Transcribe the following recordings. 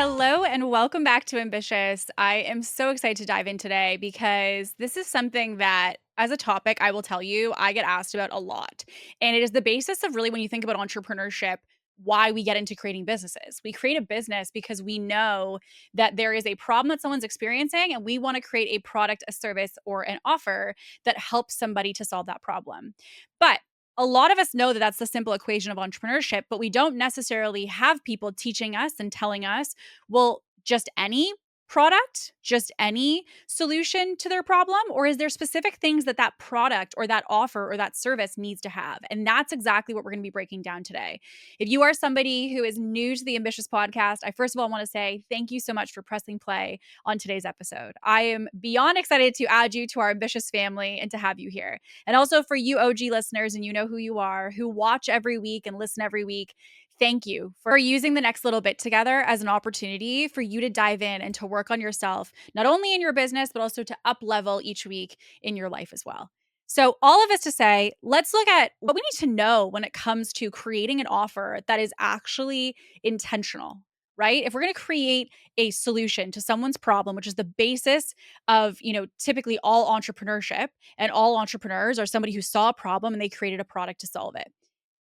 Hello and welcome back to Ambitious. I am so excited to dive in today because this is something that, as a topic, I will tell you, I get asked about a lot. And it is the basis of really when you think about entrepreneurship, why we get into creating businesses. We create a business because we know that there is a problem that someone's experiencing, and we want to create a product, a service, or an offer that helps somebody to solve that problem. But a lot of us know that that's the simple equation of entrepreneurship, but we don't necessarily have people teaching us and telling us, well, just any product, just any solution to their problem? Or is there specific things that that product or that offer or that service needs to have? And that's exactly what we're going to be breaking down today. If you are somebody who is new to the Ambitious podcast, I first of all want to say thank you so much for pressing play on today's episode. I am beyond excited to add you to our Ambitious family and to have you here. And also for you OG listeners, and you know who you are, who watch every week and listen every week, thank you for using the next little bit together as an opportunity for you to dive in and to work on yourself, not only in your business, but also to up level each week in your life as well. So, all of this to say, let's look at what we need to know when it comes to creating an offer that is actually intentional, right? If we're going to create a solution to someone's problem, which is the basis of, typically all entrepreneurship, and all entrepreneurs are somebody who saw a problem and they created a product to solve it.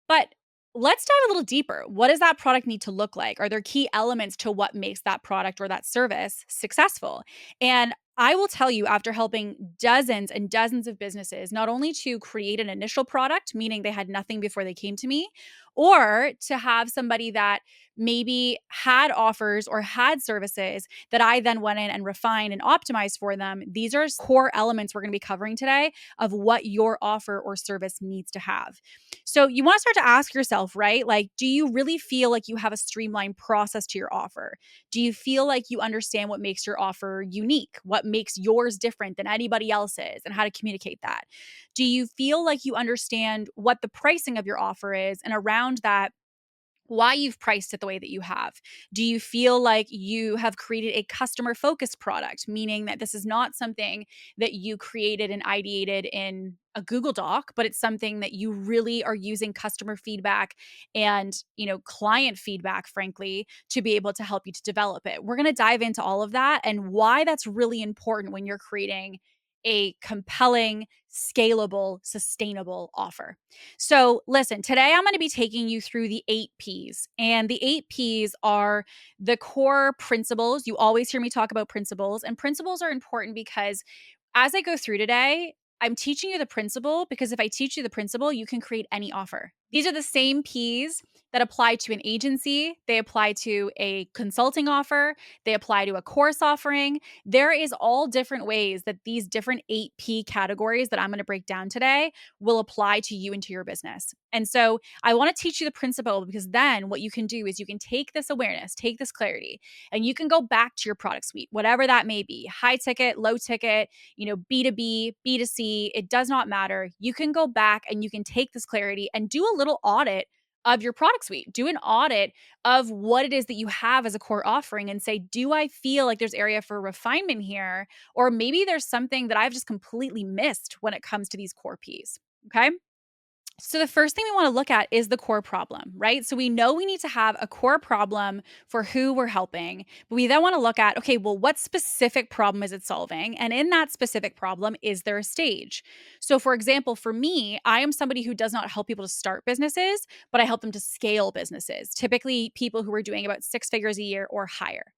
But let's dive a little deeper. What does that product need to look like? Are there key elements to what makes that product or that service successful? And I will tell you, after helping dozens and dozens of businesses, not only to create an initial product, meaning they had nothing before they came to me, or to have somebody that maybe had offers or had services that I then went in and refined and optimized for them. These are core elements we're going to be covering today of what your offer or service needs to have. So you want to start to ask yourself, right? Like, do you really feel like you have a streamlined process to your offer? Do you feel like you understand what makes your offer unique? What makes yours different than anybody else's, and how to communicate that? Do you feel like you understand what the pricing of your offer is, and around that, why you've priced it the way that you have? Do you feel like you have created a customer focused product, meaning that this is not something that you created and ideated in a Google Doc, but it's something that you really are using customer feedback and, client feedback, frankly, to be able to help you to develop it? We're going to dive into all of that and why that's really important when you're creating a compelling, scalable, sustainable offer. So, listen, today I'm going to be taking you through the 8 Ps. And the 8 Ps are the core principles. You always hear me talk about principles, and principles are important because as I go through today, I'm teaching you the principle because if I teach you the principle, you can create any offer. These are the same Ps that apply to an agency, they apply to a consulting offer, they apply to a course offering. There is all different ways that these different 8 P categories that I'm going to break down today will apply to you and to your business. And so I want to teach you the principle because then what you can do is you can take this awareness, take this clarity, and you can go back to your product suite, whatever that may be, high ticket, low ticket, B2B, B2C, it does not matter. You can go back and you can take this clarity and do a little audit of your product suite. Do an audit of what it is that you have as a core offering and say, do I feel like there's area for refinement here? Or maybe there's something that I've just completely missed when it comes to these core Ps. Okay. So, the first thing we want to look at is the core problem, right? So, we know we need to have a core problem for who we're helping, but we then want to look at, okay, well, what specific problem is it solving? And in that specific problem, is there a stage? So, for example, for me, I am somebody who does not help people to start businesses, but I help them to scale businesses, typically people who are doing about 6 figures a year or higher.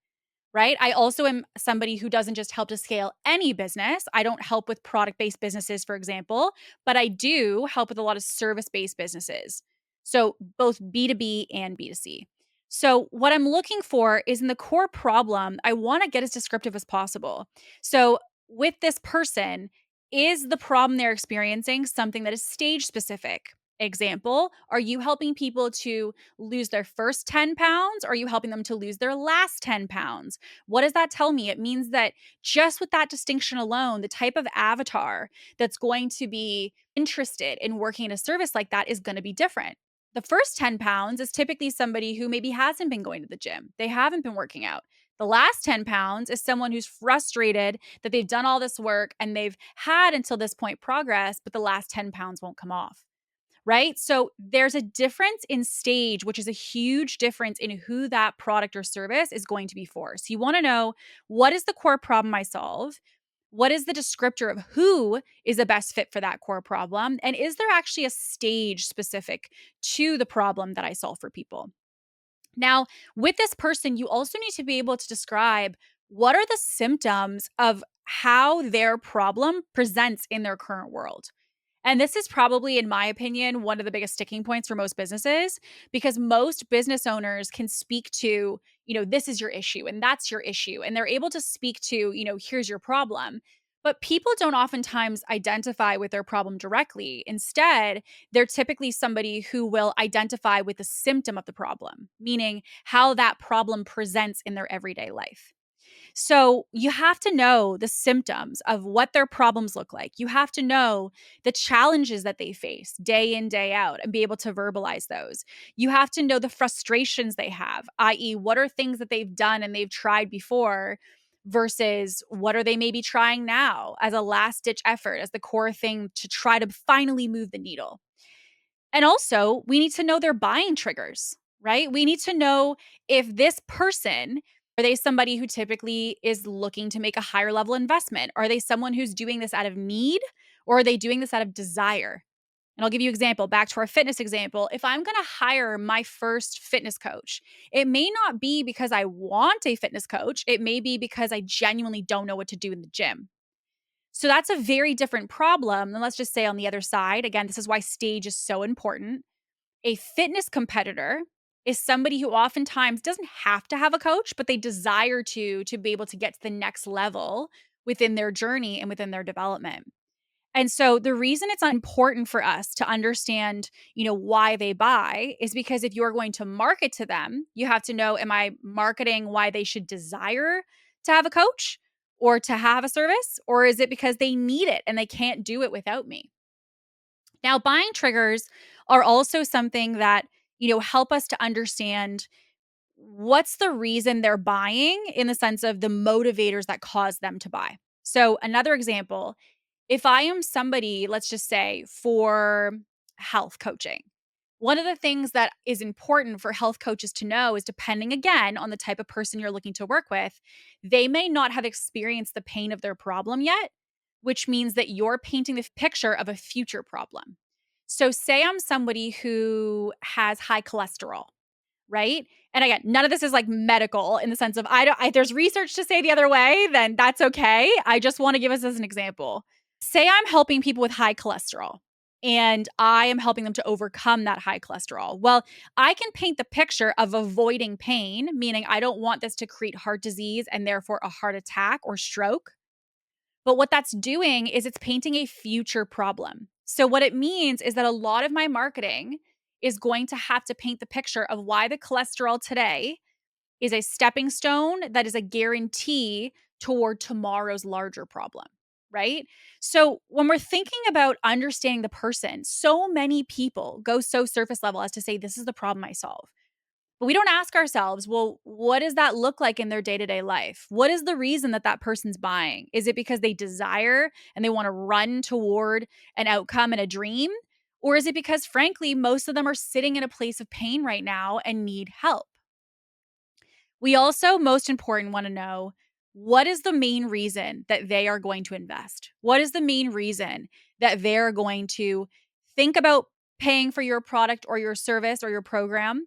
Right? I also am somebody who doesn't just help to scale any business. I don't help with product based businesses, for example, but I do help with a lot of service based businesses. So both B2B and B2C. So, what I'm looking for is in the core problem, I want to get as descriptive as possible. So, with this person, is the problem they're experiencing something that is stage specific? Example, are you helping people to lose their first 10 pounds? Or are you helping them to lose their last 10 pounds? What does that tell me? It means that just with that distinction alone, the type of avatar that's going to be interested in working in a service like that is going to be different. The first 10 pounds is typically somebody who maybe hasn't been going to the gym, they haven't been working out. The last 10 pounds is someone who's frustrated that they've done all this work and they've had until this point progress, but the last 10 pounds won't come off. right? So there's a difference in stage, which is a huge difference in who that product or service is going to be for. So you want to know, what is the core problem I solve? What is the descriptor of who is the best fit for that core problem? And is there actually a stage specific to the problem that I solve for people? Now, with this person, you also need to be able to describe what are the symptoms of how their problem presents in their current world. And this is probably, in my opinion, one of the biggest sticking points for most businesses, because most business owners can speak to, this is your issue and that's your issue. And they're able to speak to, here's your problem. But people don't oftentimes identify with their problem directly. Instead, they're typically somebody who will identify with the symptom of the problem, meaning how that problem presents in their everyday life. So you have to know the symptoms of what their problems look like. You have to know the challenges that they face day in, day out, and be able to verbalize those. You have to know the frustrations they have, i.e., what are things that they've done and they've tried before versus what are they maybe trying now as a last ditch effort, as the core thing to try to finally move the needle. And also, we need to know their buying triggers, right? We need to know if this person, are they somebody who typically is looking to make a higher level investment? Are they someone who's doing this out of need, or are they doing this out of desire? And I'll give you an example, back to our fitness example. If I'm going to hire my first fitness coach, it may not be because I want a fitness coach. It may be because I genuinely don't know what to do in the gym. So that's a very different problem than, let's just say, on the other side. Again, this is why stage is so important. A fitness competitor is somebody who oftentimes doesn't have to have a coach, but they desire to be able to get to the next level within their journey and within their development. And so the reason it's important for us to understand, why they buy is because if you're going to market to them, you have to know, am I marketing why they should desire to have a coach or to have a service? Or is it because they need it and they can't do it without me? Now, buying triggers are also something that, help us to understand what's the reason they're buying in the sense of the motivators that cause them to buy. So, another example, if I am somebody, let's just say for health coaching, one of the things that is important for health coaches to know is, depending again on the type of person you're looking to work with, they may not have experienced the pain of their problem yet, which means that you're painting the picture of a future problem. So, say I'm somebody who has high cholesterol, right? And again, none of this is like medical in the sense of, there's research to say the other way, then that's okay. I just want to give us as an example. Say I'm helping people with high cholesterol and I am helping them to overcome that high cholesterol. Well, I can paint the picture of avoiding pain, meaning I don't want this to create heart disease and therefore a heart attack or stroke. But what that's doing is it's painting a future problem. So what it means is that a lot of my marketing is going to have to paint the picture of why the cholesterol today is a stepping stone that is a guarantee toward tomorrow's larger problem, right? So when we're thinking about understanding the person, so many people go so surface level as to say, this is the problem I solve. But we don't ask ourselves, well, what does that look like in their day-to-day life? What is the reason that that person's buying? Is it because they desire and they want to run toward an outcome and a dream? Or is it because, frankly, most of them are sitting in a place of pain right now and need help? We also, most important, want to know, what is the main reason that they are going to invest? What is the main reason that they're going to think about paying for your product or your service or your program?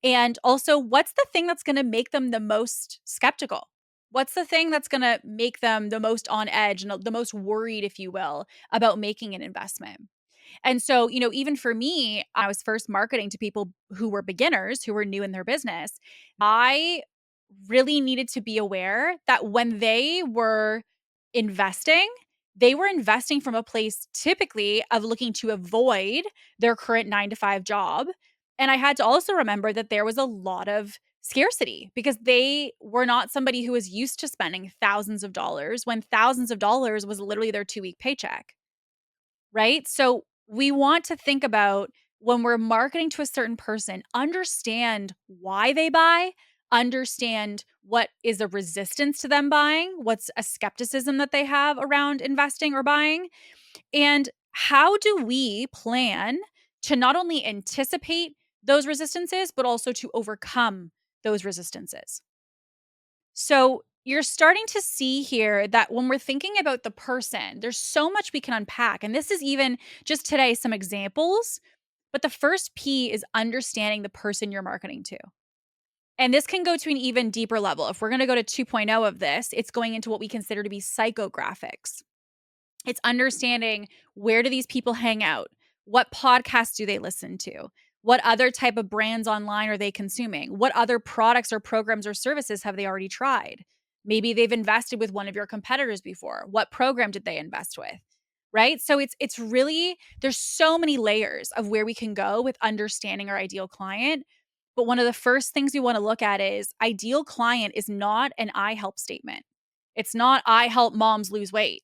And also, what's the thing that's going to make them the most skeptical? What's the thing that's going to make them the most on edge and the most worried, if you will, about making an investment? And so, even for me, I was first marketing to people who were beginners, who were new in their business. I really needed to be aware that when they were investing from a place typically of looking to avoid their current 9 to 5 job. And I had to also remember that there was a lot of scarcity because they were not somebody who was used to spending thousands of dollars when thousands of dollars was literally their 2-week paycheck. Right? So we want to think about, when we're marketing to a certain person, understand why they buy, understand what is a resistance to them buying, what's a skepticism that they have around investing or buying, and how do we plan to not only anticipate those resistances, but also to overcome those resistances. So you're starting to see here that when we're thinking about the person, there's so much we can unpack. And this is even just today some examples. But the first P is understanding the person you're marketing to. And this can go to an even deeper level. If we're going to go to 2.0 of this, it's going into what we consider to be psychographics. It's understanding, where do these people hang out? What podcasts do they listen to? What other type of brands online are they consuming? What other products or programs or services have they already tried? Maybe they've invested with one of your competitors before. What program did they invest with? Right? So it's really, there's so many layers of where we can go with understanding our ideal client. But one of the first things we want to look at is, ideal client is not an I help statement. It's not I help moms lose weight.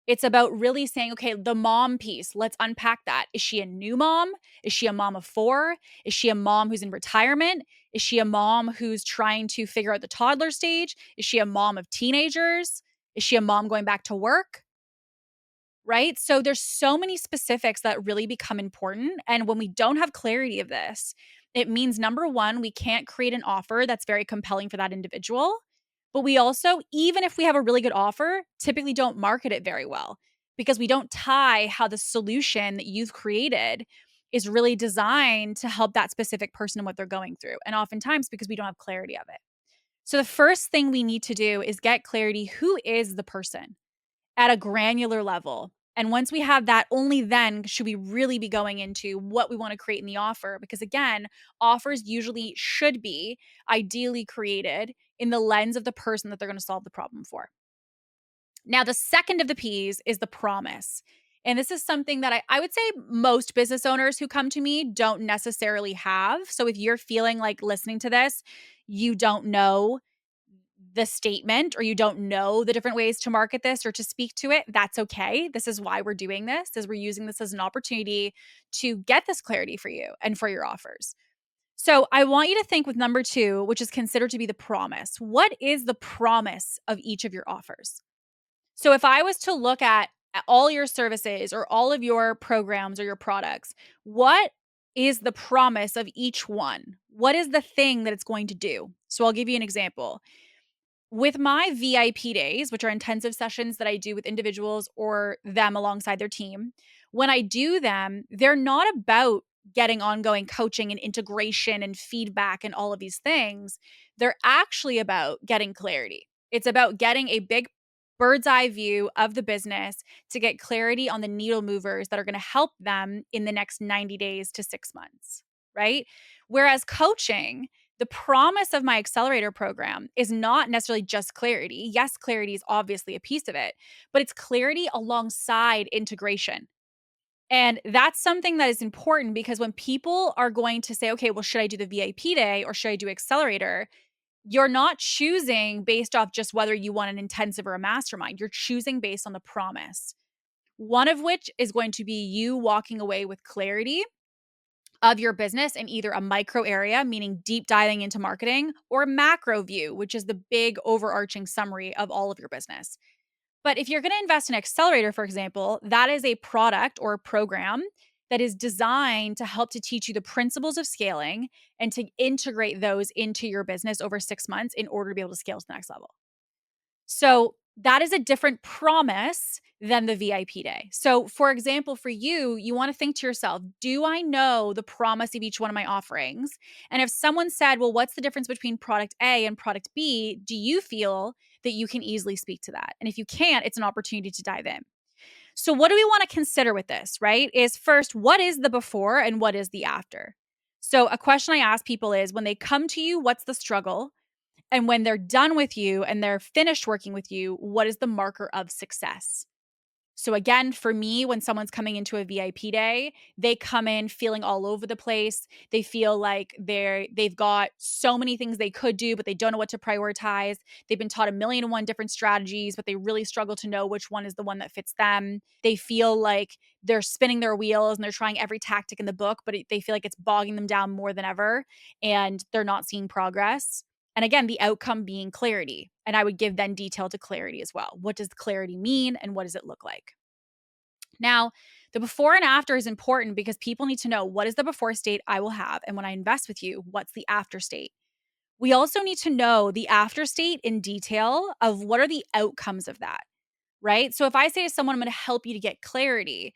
It's about really saying, okay, the mom piece, let's unpack that. Is she a new mom? Is she a mom of 4? Is she a mom who's in retirement? Is she a mom who's trying to figure out the toddler stage? Is she a mom of teenagers? Is she a mom going back to work? Right? So there's so many specifics that really become important. And when we don't have clarity of this, it means, number one, we can't create an offer that's very compelling for that individual. But we also, even if we have a really good offer, typically don't market it very well, because we don't tie how the solution that you've created is really designed to help that specific person and what they're going through. And oftentimes because we don't have clarity of it. So the first thing we need to do is get clarity. Who is the person at a granular level? And once we have that, only then should we really be going into what we want to create in the offer. Because again, offers usually should be ideally created in the lens of the person that they're going to solve the problem for. Now, the second of the P's is the promise. And this is something that I would say most business owners who come to me don't necessarily have. So if you're feeling like listening to this, you don't know the statement, or you don't know the different ways to market this or to speak to it, that's okay. This is why we're doing this, is we're using this as an opportunity to get this clarity for you and for your offers. So I want you to think with number 2, which is considered to be the promise. What is the promise of each of your offers? So if I was to look at all your services or all of your programs or your products, what is the promise of each one? What is the thing that it's going to do? So I'll give you an example. With my VIP days, which are intensive sessions that I do with individuals or them alongside their team, when I do them, they're not about getting ongoing coaching and integration and feedback and all of these things. They're actually about getting clarity. It's about getting a big bird's eye view of the business to get clarity on the needle movers that are going to help them in the next 90 days to 6 months, right? Whereas coaching, the promise of my accelerator program is not necessarily just clarity. Yes, clarity is obviously a piece of it, but it's clarity alongside integration. And that's something that is important, because when people are going to say, okay, well, should I do the VIP day or should I do accelerator? You're not choosing based off just whether you want an intensive or a mastermind. You're choosing based on the promise. One of which is going to be you walking away with clarity of your business in either a micro area, meaning deep diving into marketing, or a macro view, which is the big overarching summary of all of your business. But if you're going to invest in Accelerator, for example, that is a product or a program that is designed to help to teach you the principles of scaling and to integrate those into your business over 6 months in order to be able to scale to the next level. So that is a different promise than the VIP day. So, for example, for you, you want to think to yourself, do I know the promise of each one of my offerings? And if someone said, well, what's the difference between product A and product B? Do you feel that you can easily speak to that? And if you can't, it's an opportunity to dive in. So, what do we want to consider with this, right? Is first, what is the before and what is the after? So, a question I ask people is, when they come to you, what's the struggle? And when they're done with you and they're finished working with you, what is the marker of success? So again, for me, when someone's coming into a VIP day, they come in feeling all over the place. They feel like they've got so many things they could do, but they don't know what to prioritize. They've been taught a million and one different strategies, but they really struggle to know which one is the one that fits them. They feel like they're spinning their wheels and they're trying every tactic in the book, but they feel like it's bogging them down more than ever, and they're not seeing progress. And again, the outcome being clarity. And I would give then detail to clarity as well. What does clarity mean and what does it look like? Now, The before and after is important because people need to know what is the before state I will have. And when I invest with you, what's the after state? We also need to know the after state in detail of what are the outcomes of that, right? So if I say to someone, I'm going to help you to get clarity,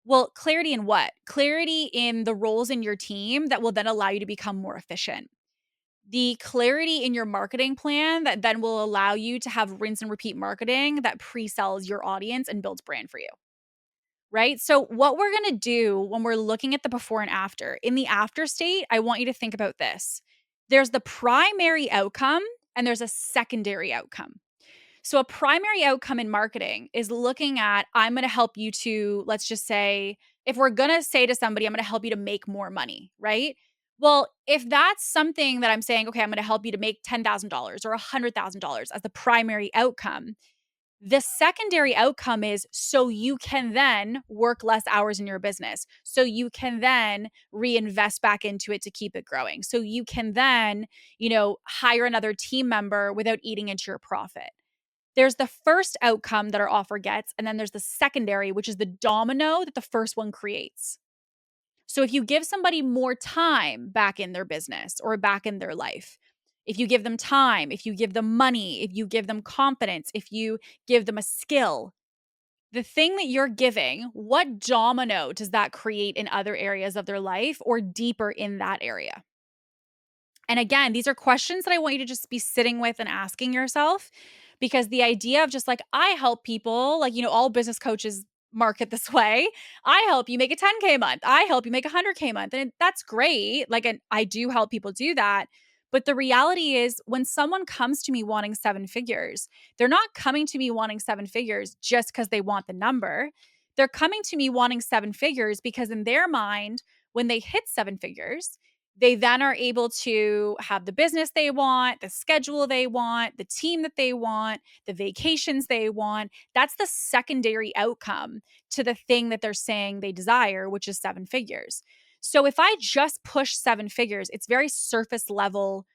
well, clarity in what? Clarity in the roles in your team that will then allow you to become more efficient. The clarity in your marketing plan that then will allow you to have rinse and repeat marketing that pre-sells your audience and builds brand for you. Right? So, what we're gonna do when we're looking at the before and after, in the after state, I want you to think about this. There's the primary outcome and there's a secondary outcome. So, a primary outcome in marketing is looking at, I'm gonna help you to, let's just say, if we're gonna say to somebody, I'm gonna help you to make more money, right? Well, if that's something that I'm saying, okay, I'm gonna help you to make $10,000 or $100,000 as the primary outcome, the secondary outcome is so you can then work less hours in your business. So you can then reinvest back into it to keep it growing. So you can then, hire another team member without eating into your profit. There's the first outcome that our offer gets, and then there's the secondary, which is the domino that the first one creates. So if you give somebody more time back in their business or back in their life, if you give them time, if you give them money, if you give them confidence, if you give them a skill, the thing that you're giving, what domino does that create in other areas of their life or deeper in that area? And again, these are questions that I want you to just be sitting with and asking yourself, because the idea of just like, I help people, like, all business coaches market this way. I help you make a 10K a month. I help you make a 100K a month. And that's great. Like, and I do help people do that. But the reality is, when someone comes to me wanting seven figures, they're not coming to me wanting seven figures just because they want the number. They're coming to me wanting seven figures because, in their mind, when they hit seven figures, they then are able to have the business they want, the schedule they want, the team that they want, the vacations they want. That's the secondary outcome to the thing that they're saying they desire, which is seven figures. So if I just push seven figures, it's very surface level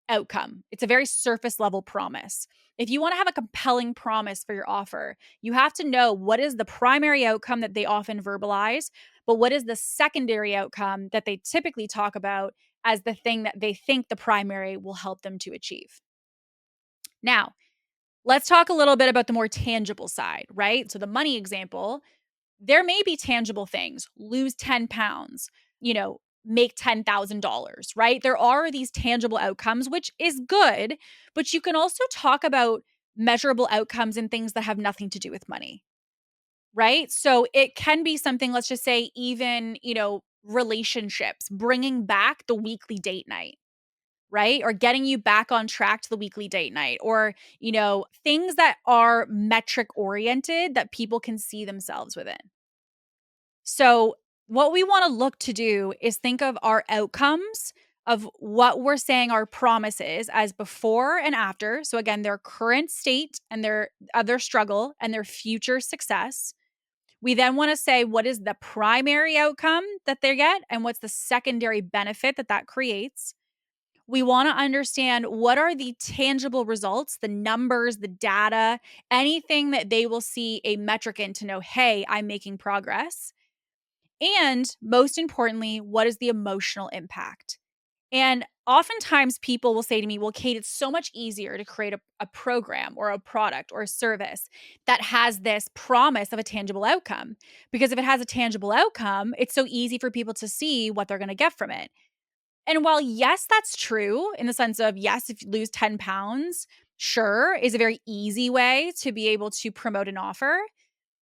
outcome. It's a very surface level promise. If you want to have a compelling promise for your offer, you have to know what is the primary outcome that they often verbalize, but what is the secondary outcome that they typically talk about as the thing that they think the primary will help them to achieve. Now, let's talk a little bit about the more tangible side, right? So, the money example, there may be tangible things, lose 10 pounds, make $10,000, right? There are these tangible outcomes, which is good, but you can also talk about measurable outcomes and things that have nothing to do with money, right? So it can be something, let's just say, even, relationships, bringing back the weekly date night, right? Or getting you back on track to the weekly date night, or, things that are metric oriented that people can see themselves within. So, what we want to look to do is think of our outcomes of what we're saying our promise is as before and after. So, again, their current state and their other struggle and their future success. We then want to say what is the primary outcome that they get and what's the secondary benefit that that creates. We want to understand what are the tangible results, the numbers, the data, anything that they will see a metric in to know, hey, I'm making progress. And most importantly, what is the emotional impact? And oftentimes people will say to me, well, Kate, it's so much easier to create a program or a product or a service that has this promise of a tangible outcome. Because if it has a tangible outcome, it's so easy for people to see what they're going to get from it. And while, yes, that's true in the sense of, yes, if you lose 10 pounds, sure, is a very easy way to be able to promote an offer.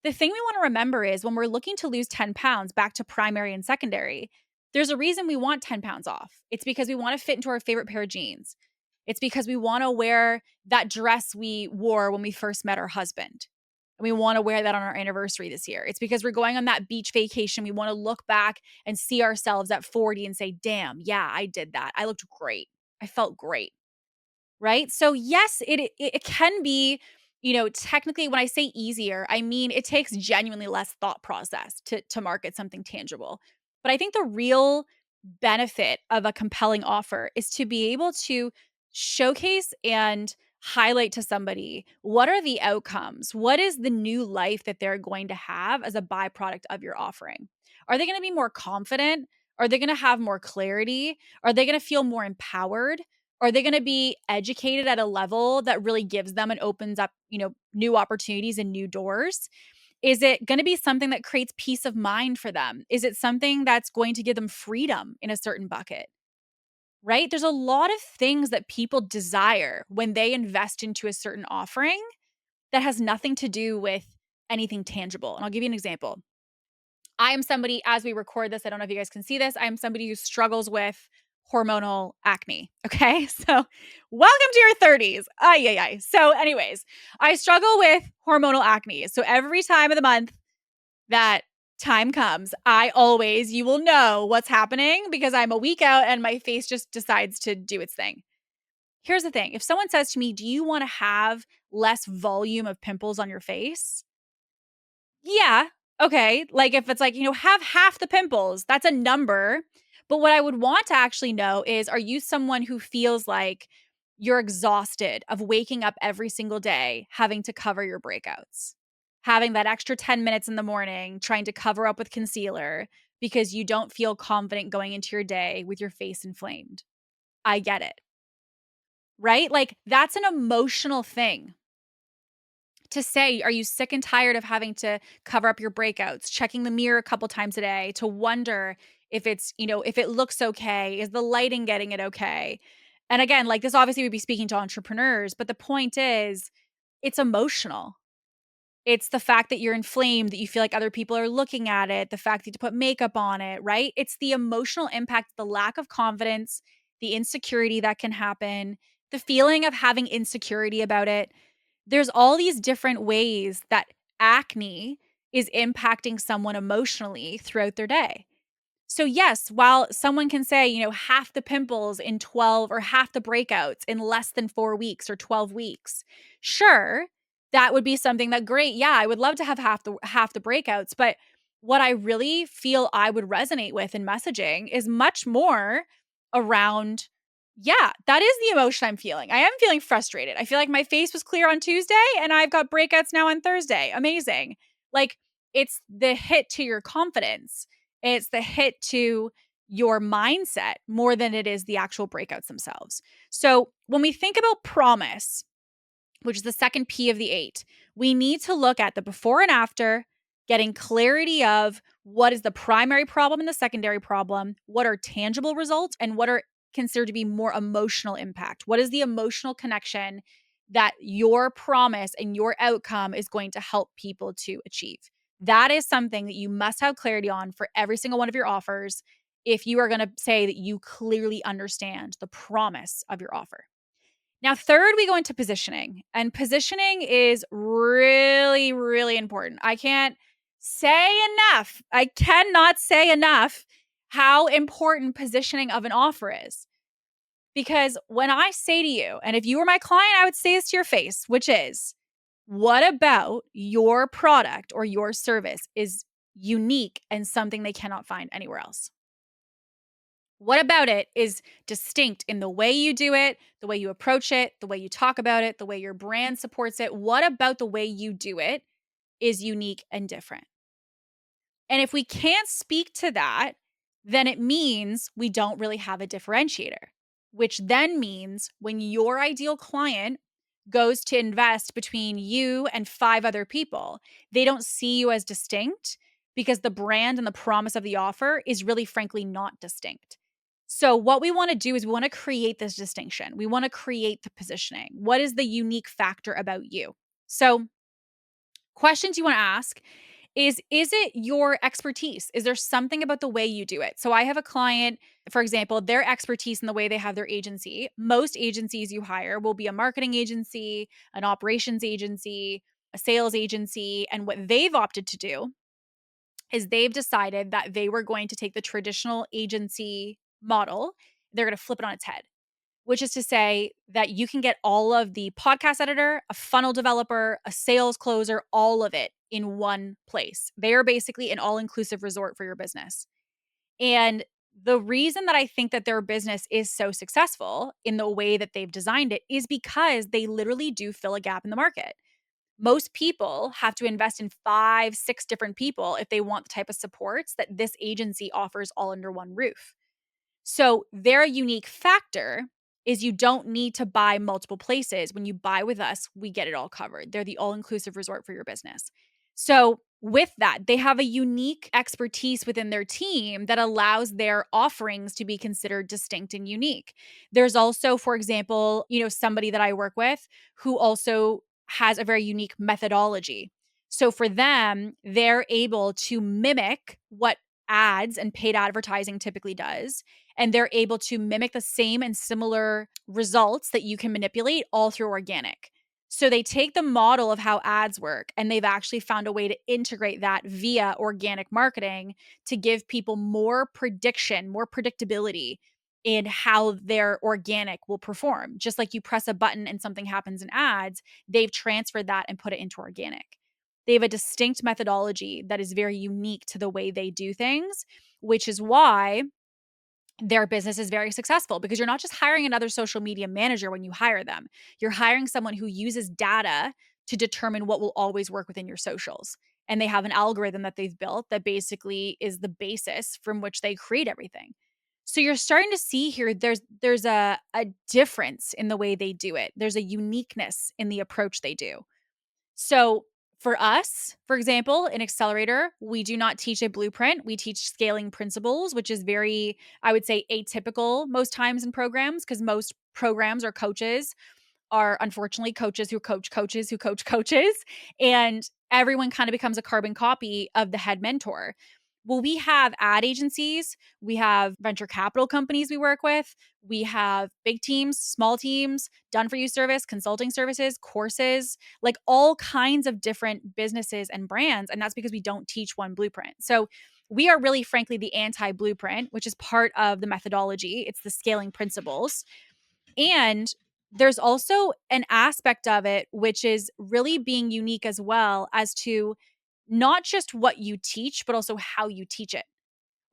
The thing we want to remember is when we're looking to lose 10 pounds back to primary and secondary, there's a reason we want 10 pounds off. It's because we want to fit into our favorite pair of jeans. It's because we want to wear that dress we wore when we first met our husband. And we want to wear that on our anniversary this year. It's because we're going on that beach vacation. We want to look back and see ourselves at 40 and say, damn, yeah, I did that. I looked great. I felt great. Right? So yes, it can be, technically when I say easier, I mean it takes genuinely less thought process to market something tangible. But I think the real benefit of a compelling offer is to be able to showcase and highlight to somebody what are the outcomes? What is the new life that they're going to have as a byproduct of your offering? Are they going to be more confident? Are they going to have more clarity? Are they going to feel more empowered? Are they going to be educated at a level that really gives them and opens up, new opportunities and new doors? Is it going to be something that creates peace of mind for them? Is it something that's going to give them freedom in a certain bucket? Right? There's a lot of things that people desire when they invest into a certain offering that has nothing to do with anything tangible. And I'll give you an example. I am somebody, as we record this, I don't know if you guys can see this, I am somebody who struggles with hormonal acne. Okay. So, welcome to your 30s. Ay, ay, ay. So, anyways, I struggle with hormonal acne. So, every time of the month that time comes, you will know what's happening because I'm a week out and my face just decides to do its thing. Here's the thing. If someone says to me, "Do you want to have less volume of pimples on your face?" Yeah. Okay. Like if it's like, have half the pimples, that's a number. But what I would want to actually know is, are you someone who feels like you're exhausted of waking up every single day having to cover your breakouts? Having that extra 10 minutes in the morning trying to cover up with concealer because you don't feel confident going into your day with your face inflamed. I get it. Right? Like that's an emotional thing to say, are you sick and tired of having to cover up your breakouts, checking the mirror a couple times a day to wonder if if it looks okay? Is the lighting getting it okay? And again, like this obviously would be speaking to entrepreneurs, but the point is it's emotional. It's the fact that you're inflamed, that you feel like other people are looking at it, the fact that you put makeup on it, right? It's the emotional impact, the lack of confidence, the insecurity that can happen, the feeling of having insecurity about it. There's all these different ways that acne is impacting someone emotionally throughout their day. So, yes, while someone can say, half the pimples in 12 or half the breakouts in less than 4 weeks or 12 weeks, sure, that would be something that great. Yeah, I would love to have half the breakouts. But what I really feel I would resonate with in messaging is much more around, yeah, that is the emotion I'm feeling. I am feeling frustrated. I feel like my face was clear on Tuesday and I've got breakouts now on Thursday. Amazing. Like it's the hit to your confidence. It's the hit to your mindset more than it is the actual breakouts themselves. So when we think about promise, which is the second P of the 8, we need to look at the before and after, getting clarity of what is the primary problem and the secondary problem, what are tangible results, and what are considered to be more emotional impact. What is the emotional connection that your promise and your outcome is going to help people to achieve? That is something that you must have clarity on for every single one of your offers if you are going to say that you clearly understand the promise of your offer. Now, third, we go into positioning, and positioning is really, really important. I can't say enough. I cannot say enough how important positioning of an offer is. Because when I say to you, and if you were my client, I would say this to your face, which is, what about your product or your service is unique and something they cannot find anywhere else? What about it is distinct in the way you do it, the way you approach it, the way you talk about it, the way your brand supports it? What about the way you do it is unique and different? And if we can't speak to that, then it means we don't really have a differentiator, which then means when your ideal client goes to invest between you and 5 other people, they don't see you as distinct because the brand and the promise of the offer is really, frankly, not distinct. So, what we want to do is we want to create this distinction. We want to create the positioning. What is the unique factor about you? So, questions you want to ask is it your expertise? Is there something about the way you do it? So I have a client, for example, their expertise in the way they have their agency. Most agencies you hire will be a marketing agency, an operations agency, a sales agency, and what they've opted to do is they've decided that they were going to take the traditional agency model, they're going to flip it on its head, which is to say that you can get all of the podcast editor, a funnel developer, a sales closer, all of it in one place. They are basically an all-inclusive resort for your business. And The reason that I think that their business is so successful in the way that they've designed it is because they literally do fill a gap in the market. Most people have to invest in 5, 6 different people if they want the type of supports that this agency offers all under one roof. So, their unique factor is you don't need to buy multiple places. When you buy with us, we get it all covered. They're the all inclusive resort for your business. So, with that, they have a unique expertise within their team that allows their offerings to be considered distinct and unique. There's also, for example, somebody that I work with who also has a very unique methodology. So for them, they're able to mimic what ads and paid advertising typically does, and they're able to mimic the same and similar results that you can manipulate all through organic. So they take the model of how ads work and they've actually found a way to integrate that via organic marketing to give people more prediction, more predictability in how their organic will perform. Just like you press a button and something happens in ads, they've transferred that and put it into organic. They have a distinct methodology that is very unique to the way they do things, which is why their business is very successful, because you're not just hiring another social media manager when you hire them. You're hiring someone who uses data to determine what will always work within your socials. And they have an algorithm that they've built that basically is the basis from which they create everything. So you're starting to see here there's a difference in the way they do it. There's a uniqueness in the approach they do. So for us, for example, in Accelerator, we do not teach a blueprint. We teach scaling principles, which is very, I would say, atypical most times in programs, because most programs or coaches are unfortunately coaches who coach coaches who coach coaches. And everyone kind of becomes a carbon copy of the head mentor. Well, we have ad agencies, we have venture capital companies we work with, we have big teams, small teams, done for you service, consulting services, courses, like all kinds of different businesses and brands. And that's because we don't teach one blueprint. So we are really, frankly, the anti blueprint, which is part of the methodology. It's the scaling principles. And there's also an aspect of it, which is really being unique as well, as to not just what you teach, but also how you teach it,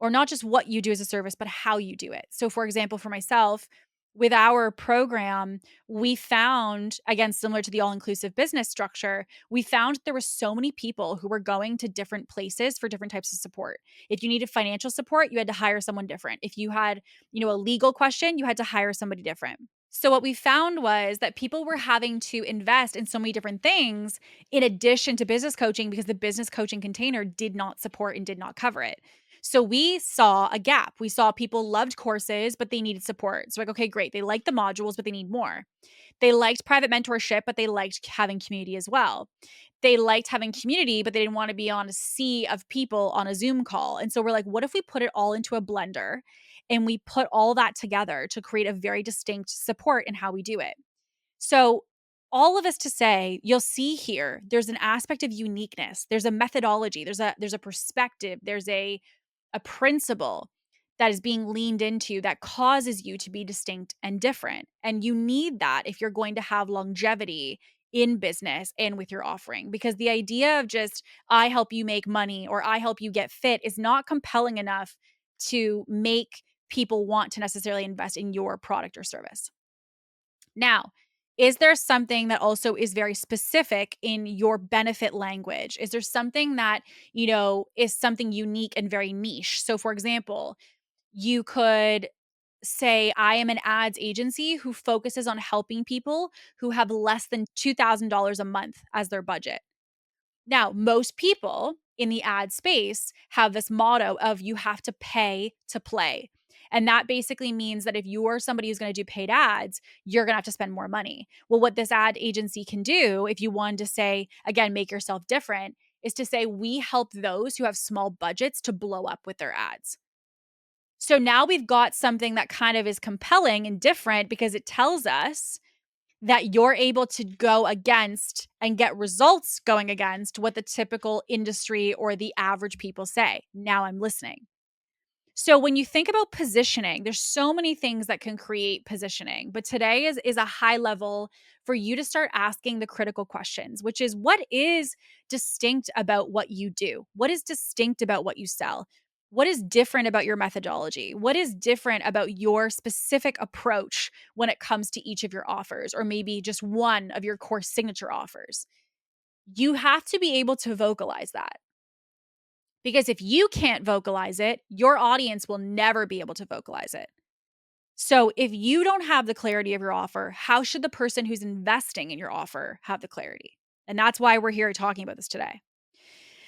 or not just what you do as a service, but how you do it. So, for example, for myself, with our program, we found, again, similar to the all inclusive business structure, we found there were so many people who were going to different places for different types of support. If you needed financial support, you had to hire someone different. If you had, a legal question, you had to hire somebody different. So, what we found was that people were having to invest in so many different things in addition to business coaching, because the business coaching container did not support and did not cover it. So we saw a gap. We saw people loved courses, but they needed support. So, like, okay, great. They liked the modules, but they need more. They liked private mentorship, but they liked having community as well. They liked having community, but they didn't want to be on a sea of people on a Zoom call. And so we're like, what if we put it all into a blender and we put all that together to create a very distinct support in how we do it? So, all of this to say, you'll see here, there's an aspect of uniqueness. There's a methodology, there's a perspective, there's a principle that is being leaned into that causes you to be distinct and different. And you need that if you're going to have longevity in business and with your offering, because the idea of just, I help you make money or I help you get fit is not compelling enough to make people want to necessarily invest in your product or service. Now, is there something that also is very specific in your benefit language? Is there something that, is something unique and very niche? So, for example, you could say, I am an ads agency who focuses on helping people who have less than $2,000 a month as their budget. Now, most people in the ad space have this motto of you have to pay to play. And that basically means that if you're somebody who's going to do paid ads, you're going to have to spend more money. Well, what this ad agency can do, if you wanted to say, again, make yourself different, is to say, we help those who have small budgets to blow up with their ads. So now we've got something that kind of is compelling and different, because it tells us that you're able to go against and get results going against what the typical industry or the average people say. Now I'm listening. So when you think about positioning, there's so many things that can create positioning, but today is a high level for you to start asking the critical questions, which is, what is distinct about what you do? What is distinct about what you sell? What is different about your methodology? What is different about your specific approach when it comes to each of your offers, or maybe just one of your core signature offers? You have to be able to vocalize that, because if you can't vocalize it, your audience will never be able to vocalize it. So if you don't have the clarity of your offer, how should the person who's investing in your offer have the clarity? And that's why we're here talking about this today.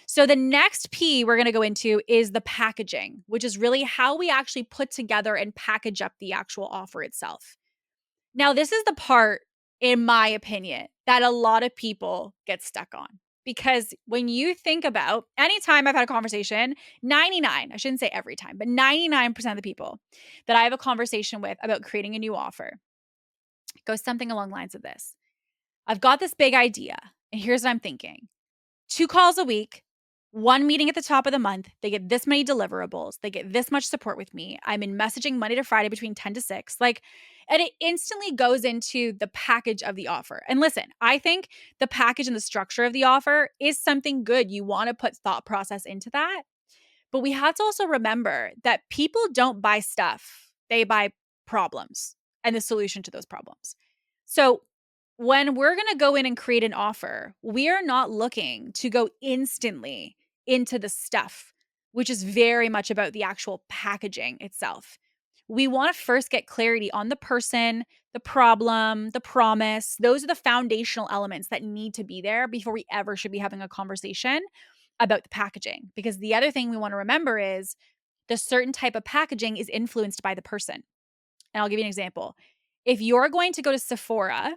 So the next P we're going to go into is the packaging, which is really how we actually put together and package up the actual offer itself. Now, this is the part, in my opinion, that a lot of people get stuck on. Because when you think about anytime I've had a conversation, 99, I shouldn't say every time, but 99% of the people that I have a conversation with about creating a new offer goes something along the lines of this. I've got this big idea, and here's what I'm thinking. 2 calls a week, 1 meeting at the top of the month. They get this many deliverables. They get this much support with me. I'm in messaging Monday to Friday between 10 to 6. And it instantly goes into the package of the offer. And listen, I think the package and the structure of the offer is something good. You want to put thought process into that. But we have to also remember that people don't buy stuff. They buy problems and the solution to those problems. So when we're going to go in and create an offer, we are not looking to go instantly into the stuff, which is very much about the actual packaging itself. We want to first get clarity on the person, the problem, the promise. Those are the foundational elements that need to be there before we ever should be having a conversation about the packaging. Because the other thing we want to remember is the certain type of packaging is influenced by the person. And I'll give you an example. If you're going to go to Sephora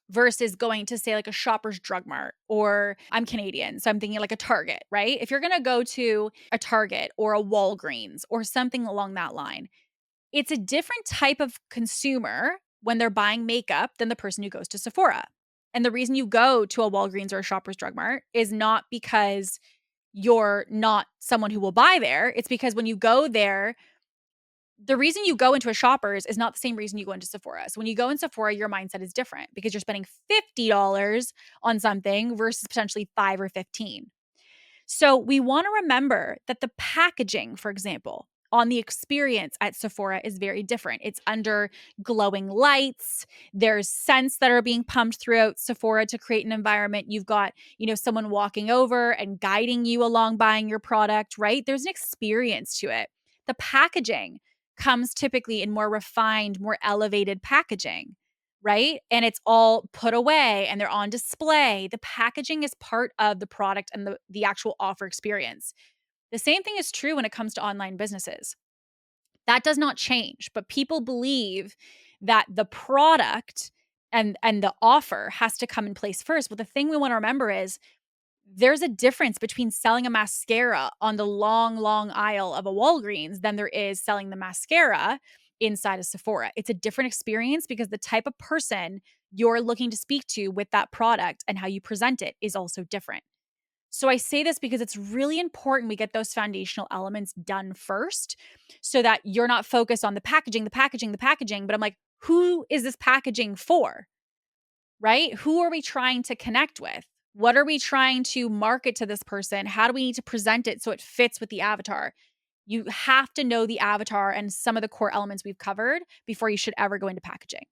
versus going to, say, like a Shoppers Drug Mart, or I'm Canadian, so I'm thinking like a Target, right? If you're going to go to a Target or a Walgreens or something along that line, it's a different type of consumer when they're buying makeup than the person who goes to Sephora. And the reason you go to a Walgreens or a Shoppers Drug Mart is not because you're not someone who will buy there. It's because when you go there, the reason you go into a Shoppers is not the same reason you go into Sephora. So when you go in Sephora, your mindset is different because you're spending $50 on something versus potentially 5 or 15. So we want to remember that the packaging, for example, on the experience at Sephora is very different. It's under glowing lights. There's scents that are being pumped throughout Sephora to create an environment. You've got, someone walking over and guiding you along buying your product, right? There's an experience to it. The packaging comes typically in more refined, more elevated packaging, right? And it's all put away and they're on display. The packaging is part of the product and the actual offer experience. The same thing is true when it comes to online businesses. That does not change, but people believe that the product and the offer has to come in place first. But the thing we want to remember is there's a difference between selling a mascara on the long, long aisle of a Walgreens than there is selling the mascara inside a Sephora. It's a different experience because the type of person you're looking to speak to with that product and how you present it is also different. So I say this because it's really important we get those foundational elements done first so that you're not focused on the packaging, but I'm like, who is this packaging for? Right? Who are we trying to connect with? What are we trying to market to this person? How do we need to present it so it fits with the avatar? You have to know the avatar and some of the core elements we've covered before you should ever go into packaging.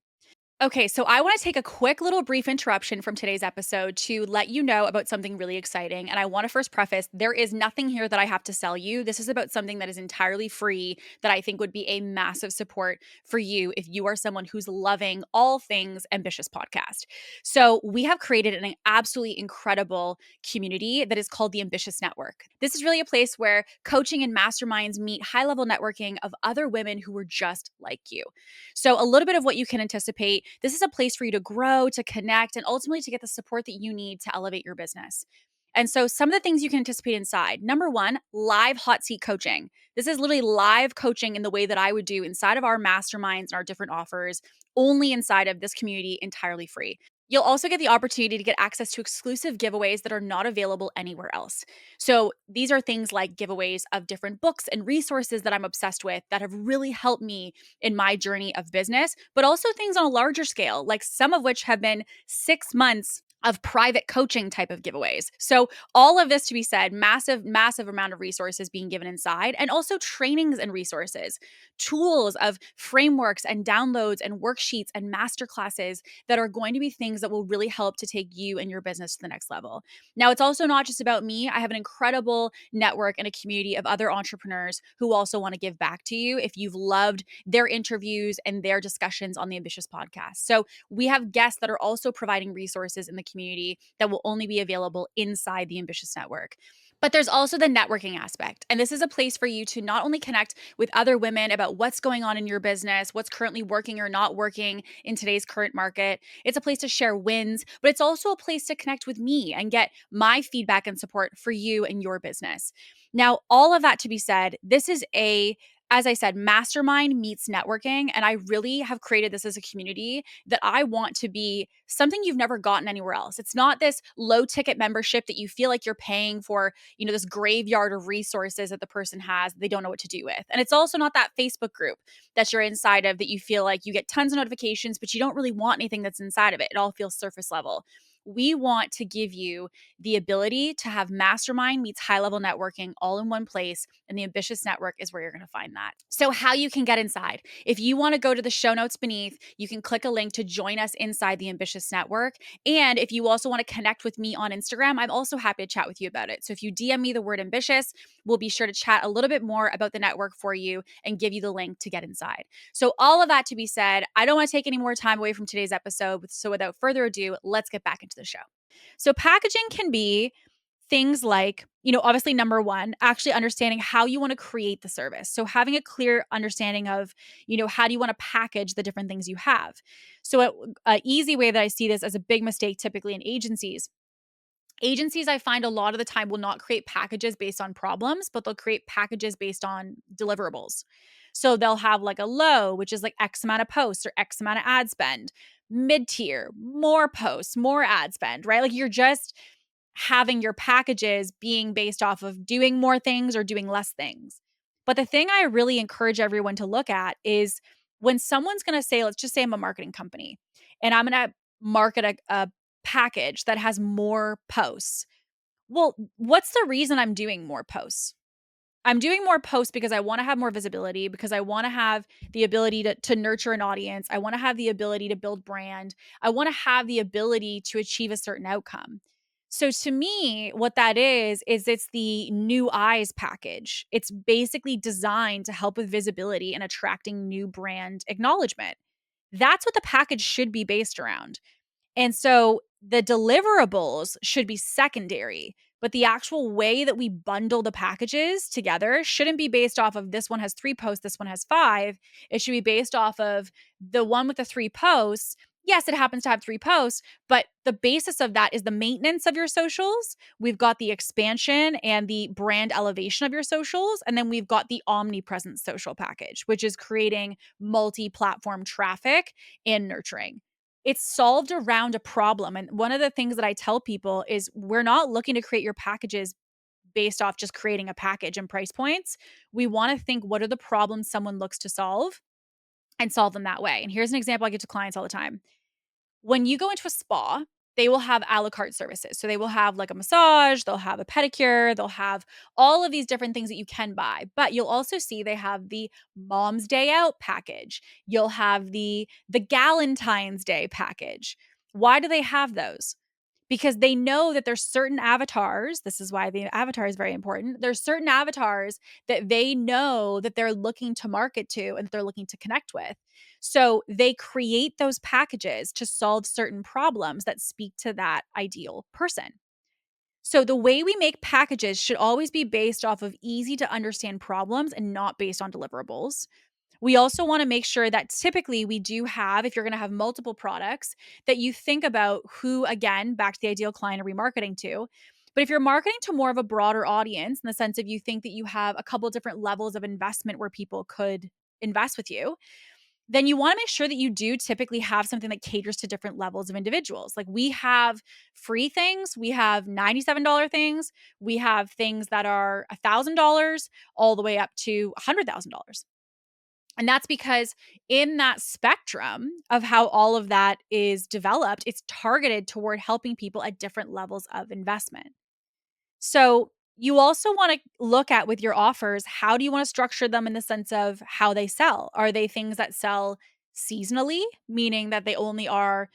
Okay, so I want to take a quick little brief interruption from today's episode to let you know about something really exciting. And I want to first preface, there is nothing here that I have to sell you. This is about something that is entirely free that I think would be a massive support for you if you are someone who's loving all things Ambitious Podcast. So we have created an absolutely incredible community that is called the Ambitious Network. This is really a place where coaching and masterminds meet high-level networking of other women who are just like you. So a little bit of what you can anticipate. This is a place for you to grow, to connect, and ultimately to get the support that you need to elevate your business. And so some of the things you can anticipate inside. Number one, live hot seat coaching. This is literally live coaching in the way that I would do inside of our masterminds and our different offers, only inside of this community, entirely free. You'll also get the opportunity to get access to exclusive giveaways that are not available anywhere else. So these are things like giveaways of different books and resources that I'm obsessed with that have really helped me in my journey of business, but also things on a larger scale, like some of which have been 6 months of private coaching type of giveaways. So all of this to be said, massive amount of resources being given inside, and also trainings and resources, tools of frameworks and downloads and worksheets and masterclasses that are going to be things that will really help to take you and your business to the next level. Now, it's also not just about me. I have an incredible network and a community of other entrepreneurs who also want to give back to you if you've loved their interviews and their discussions on the Ambitious podcast. So we have guests that are also providing resources in the community that will only be available inside the Ambitious Network. But there's also the networking aspect. And this is a place for you to not only connect with other women about what's going on in your business, what's currently working or not working in today's current market. It's a place to share wins, but it's also a place to connect with me and get my feedback and support for you and your business. Now, all of that to be said, this is as I said, mastermind meets networking. And I really have created this as a community that I want to be something you've never gotten anywhere else. It's not this low ticket membership that you feel like you're paying for, this graveyard of resources that the person has that they don't know what to do with. And it's also not that Facebook group that you're inside of that you feel like you get tons of notifications, but you don't really want anything that's inside of it. It all feels surface level. We want to give you the ability to have mastermind meets high level networking all in one place. And the Ambitious Network is where you're going to find that. So, how you can get inside. If you want to go to the show notes beneath, you can click a link to join us inside the Ambitious Network. And if you also want to connect with me on Instagram, I'm also happy to chat with you about it. So, if you DM me the word ambitious, we'll be sure to chat a little bit more about the network for you and give you the link to get inside. So, all of that to be said, I don't want to take any more time away from today's episode. So, without further ado, let's get back into the show. So, packaging can be things like, obviously, number one, actually understanding how you want to create the service. So, having a clear understanding of, how do you want to package the different things you have. So, an easy way that I see this as a big mistake typically in agencies, I find a lot of the time will not create packages based on problems, but they'll create packages based on deliverables. So they'll have like a low, which is like X amount of posts or X amount of ad spend, mid tier, more posts, more ad spend, right? Like you're just having your packages being based off of doing more things or doing less things. But the thing I really encourage everyone to look at is when someone's going to say, let's just say I'm a marketing company and I'm going to market a package that has more posts. Well, what's the reason I'm doing more posts? I'm doing more posts because I want to have more visibility, because I want to have the ability to nurture an audience. I want to have the ability to build brand. I want to have the ability to achieve a certain outcome. So to me, what that is it's the new eyes package. It's basically designed to help with visibility and attracting new brand acknowledgement. That's what the package should be based around. And so the deliverables should be secondary, but the actual way that we bundle the packages together shouldn't be based off of this one has 3 posts, this one has 5. It should be based off of the one with the 3 posts. Yes, it happens to have 3 posts, but the basis of that is the maintenance of your socials. We've got the expansion and the brand elevation of your socials. And then we've got the omnipresent social package, which is creating multi-platform traffic and nurturing. It's solved around a problem. And one of the things that I tell people is we're not looking to create your packages based off just creating a package and price points. We want to think, what are the problems someone looks to solve and solve them that way. And here's an example I give to clients all the time. When you go into a spa, they will have a la carte services. So they will have like a massage, they'll have a pedicure, they'll have all of these different things that you can buy. But you'll also see they have the Mom's Day Out package. You'll have the Galentine's Day package. Why do they have those? Because they know that there's certain avatars. This is why the avatar is very important. There's certain avatars that they know that they're looking to market to and that they're looking to connect with. So they create those packages to solve certain problems that speak to that ideal person. So the way we make packages should always be based off of easy to understand problems and not based on deliverables. We also want to make sure that typically we do have, if you're going to have multiple products, that you think about who, again, back to the ideal client are we marketing to. But if you're marketing to more of a broader audience, in the sense of you think that you have a couple different levels of investment where people could invest with you, then you want to make sure that you do typically have something that caters to different levels of individuals. Like we have free things, we have $97 things, we have things that are $1,000 all the way up to $100,000. And that's because in that spectrum of how all of that is developed, it's targeted toward helping people at different levels of investment. So you also want to look at with your offers, how do you want to structure them in the sense of how they sell? Are they things that sell seasonally, meaning that they only are,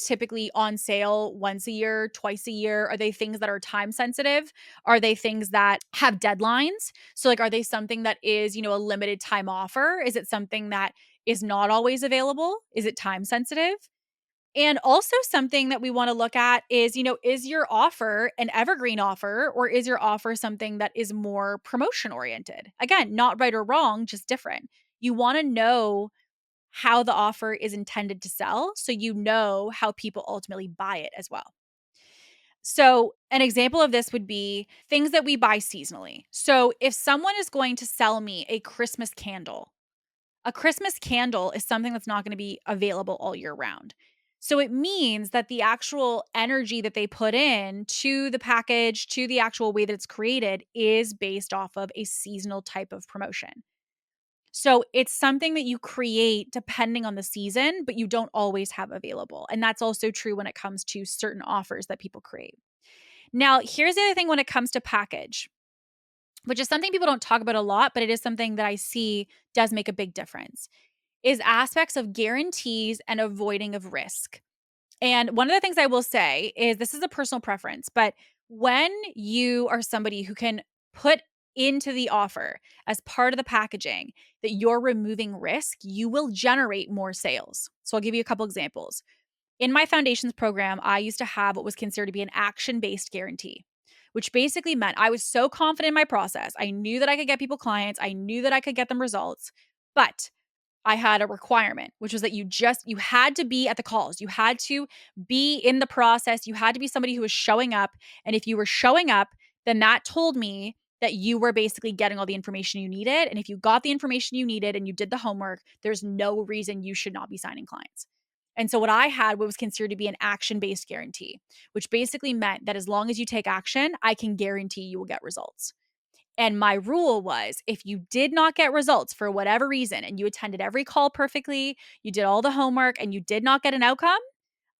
typically on sale once a year, twice a year? Are they things that are time sensitive? Are they things that have deadlines? So like are they something that is, a limited time offer? Is it something that is not always available? Is it time sensitive? And also something that we wanna look at is, is your offer an evergreen offer or is your offer something that is more promotion oriented? Again, not right or wrong, just different. You wanna know how the offer is intended to sell so you know how people ultimately buy it as well. So, an example of this would be things that we buy seasonally. So, if someone is going to sell me a Christmas candle is something that's not gonna be available all year round. So it means that the actual energy that they put in to the package, to the actual way that it's created is based off of a seasonal type of promotion. So it's something that you create depending on the season, but you don't always have available. And that's also true when it comes to certain offers that people create. Now, here's the other thing when it comes to package, which is something people don't talk about a lot, but it is something that I see does make a big difference is aspects of guarantees and avoiding of risk. And one of the things I will say is this is a personal preference, but when you are somebody who can put into the offer as part of the packaging that you're removing risk, you will generate more sales. So I'll give you a couple examples. In my foundations program, I used to have what was considered to be an action based guarantee, which basically meant I was so confident in my process. I knew that I could get people clients, I knew that I could get them results, but I had a requirement, which was that you had to be at the calls. You had to be in the process. You had to be somebody who was showing up. And if you were showing up, then that told me that you were basically getting all the information you needed. And if you got the information you needed and you did the homework, there's no reason you should not be signing clients. And so what I had what was considered to be an action-based guarantee, which basically meant that as long as you take action, I can guarantee you will get results. And my rule was if you did not get results for whatever reason and you attended every call perfectly, you did all the homework and you did not get an outcome,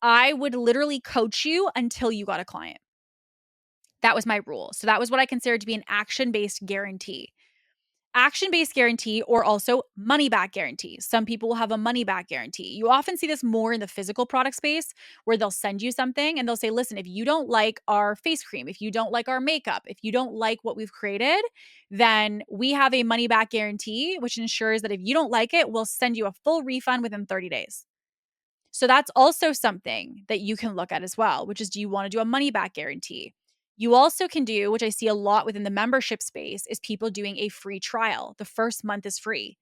I would literally coach you until you got a client. That was my rule. So that was what I considered to be an action based guarantee. Action based guarantee or also money back guarantee. Some people will have a money back guarantee. You often see this more in the physical product space where they'll send you something and they'll say, listen, if you don't like our face cream, if you don't like our makeup, if you don't like what we've created, then we have a money back guarantee, which ensures that if you don't like it, we'll send you a full refund within 30 days. So that's also something that you can look at as well, which is do you want to do a money back guarantee? You also can do, which I see a lot within the membership space, is people doing a free trial. The first month is free.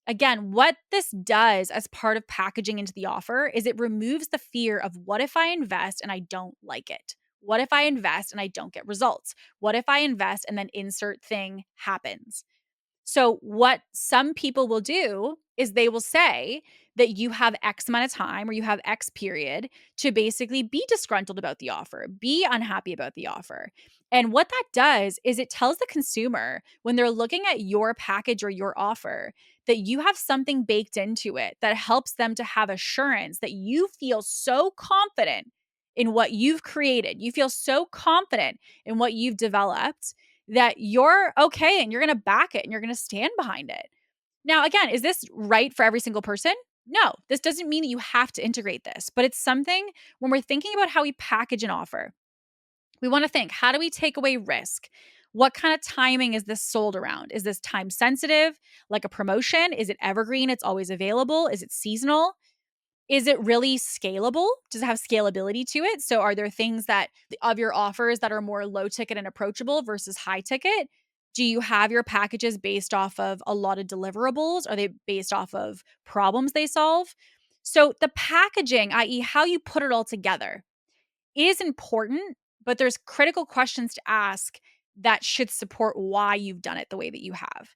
Again, what this does as part of packaging into the offer is it removes the fear of what if I invest and I don't like it? What if I invest and I don't get results? What if I invest and then insert thing happens? So, what some people will do is they will say that you have X amount of time or you have X period to basically be disgruntled about the offer, be unhappy about the offer. And what that does is it tells the consumer when they're looking at your package or your offer that you have something baked into it that helps them to have assurance that you feel so confident in what you've created. You feel so confident in what you've developed that you're okay and you're going to back it and you're going to stand behind it. Now, again, is this right for every single person? No, this doesn't mean that you have to integrate this, but it's something when we're thinking about how we package an offer, we want to think how do we take away risk? What kind of timing is this sold around? Is this time sensitive, like a promotion? Is it evergreen? It's always available? Is it seasonal? Is it really scalable? Does it have scalability to it? So are there things that of your offers that are more low ticket and approachable versus high ticket? Do you have your packages based off of a lot of deliverables? Are they based off of problems they solve? So the packaging, i.e., how you put it all together, is important, but there's critical questions to ask that should support why you've done it the way that you have.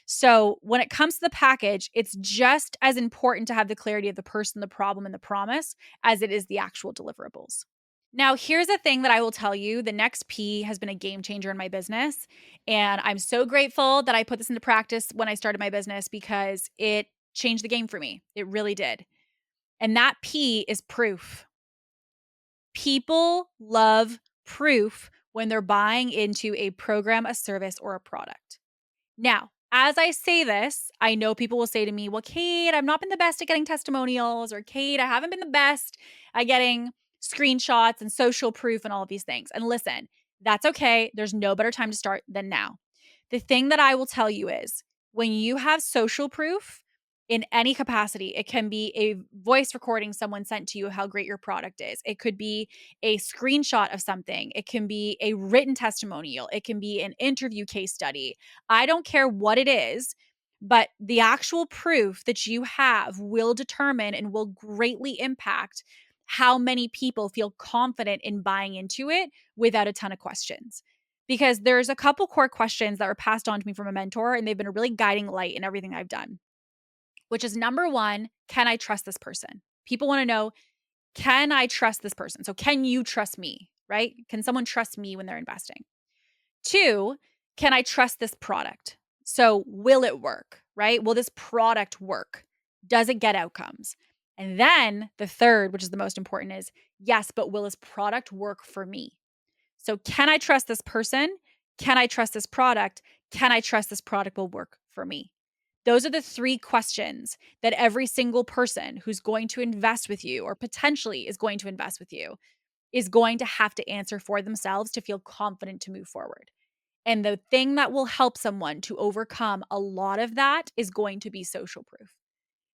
So when it comes to the package, it's just as important to have the clarity of the person, the problem, and the promise as it is the actual deliverables. Now, here's a thing that I will tell you. The next P has been a game changer in my business. And I'm so grateful that I put this into practice when I started my business because it changed the game for me. It really did. And that P is proof. People love proof when they're buying into a program, a service, or a product. Now, as I say this, I know people will say to me, well, Kate, I've not been the best at getting testimonials, or Kate, I haven't been the best at getting screenshots and social proof and all of these things. And listen, that's okay. There's no better time to start than now. The thing that I will tell you is when you have social proof in any capacity, it can be a voice recording someone sent to you how great your product is. It could be a screenshot of something. It can be a written testimonial. It can be an interview case study. I don't care what it is, but the actual proof that you have will determine and will greatly impact how many people feel confident in buying into it without a ton of questions. Because there's a couple core questions that were passed on to me from a mentor, and they've been a really guiding light in everything I've done, which is number one, can I trust this person? People want to know, can I trust this person? So, can you trust me, right? Can someone trust me when they're investing? Two, can I trust this product? So, will it work, right? Will this product work? Does it get outcomes? And then the third, which is the most important, is yes, but will this product work for me? So, can I trust this person? Can I trust this product? Can I trust this product will work for me? Those are the three questions that every single person who's going to invest with you or potentially is going to invest with you is going to have to answer for themselves to feel confident to move forward. And the thing that will help someone to overcome a lot of that is going to be social proof.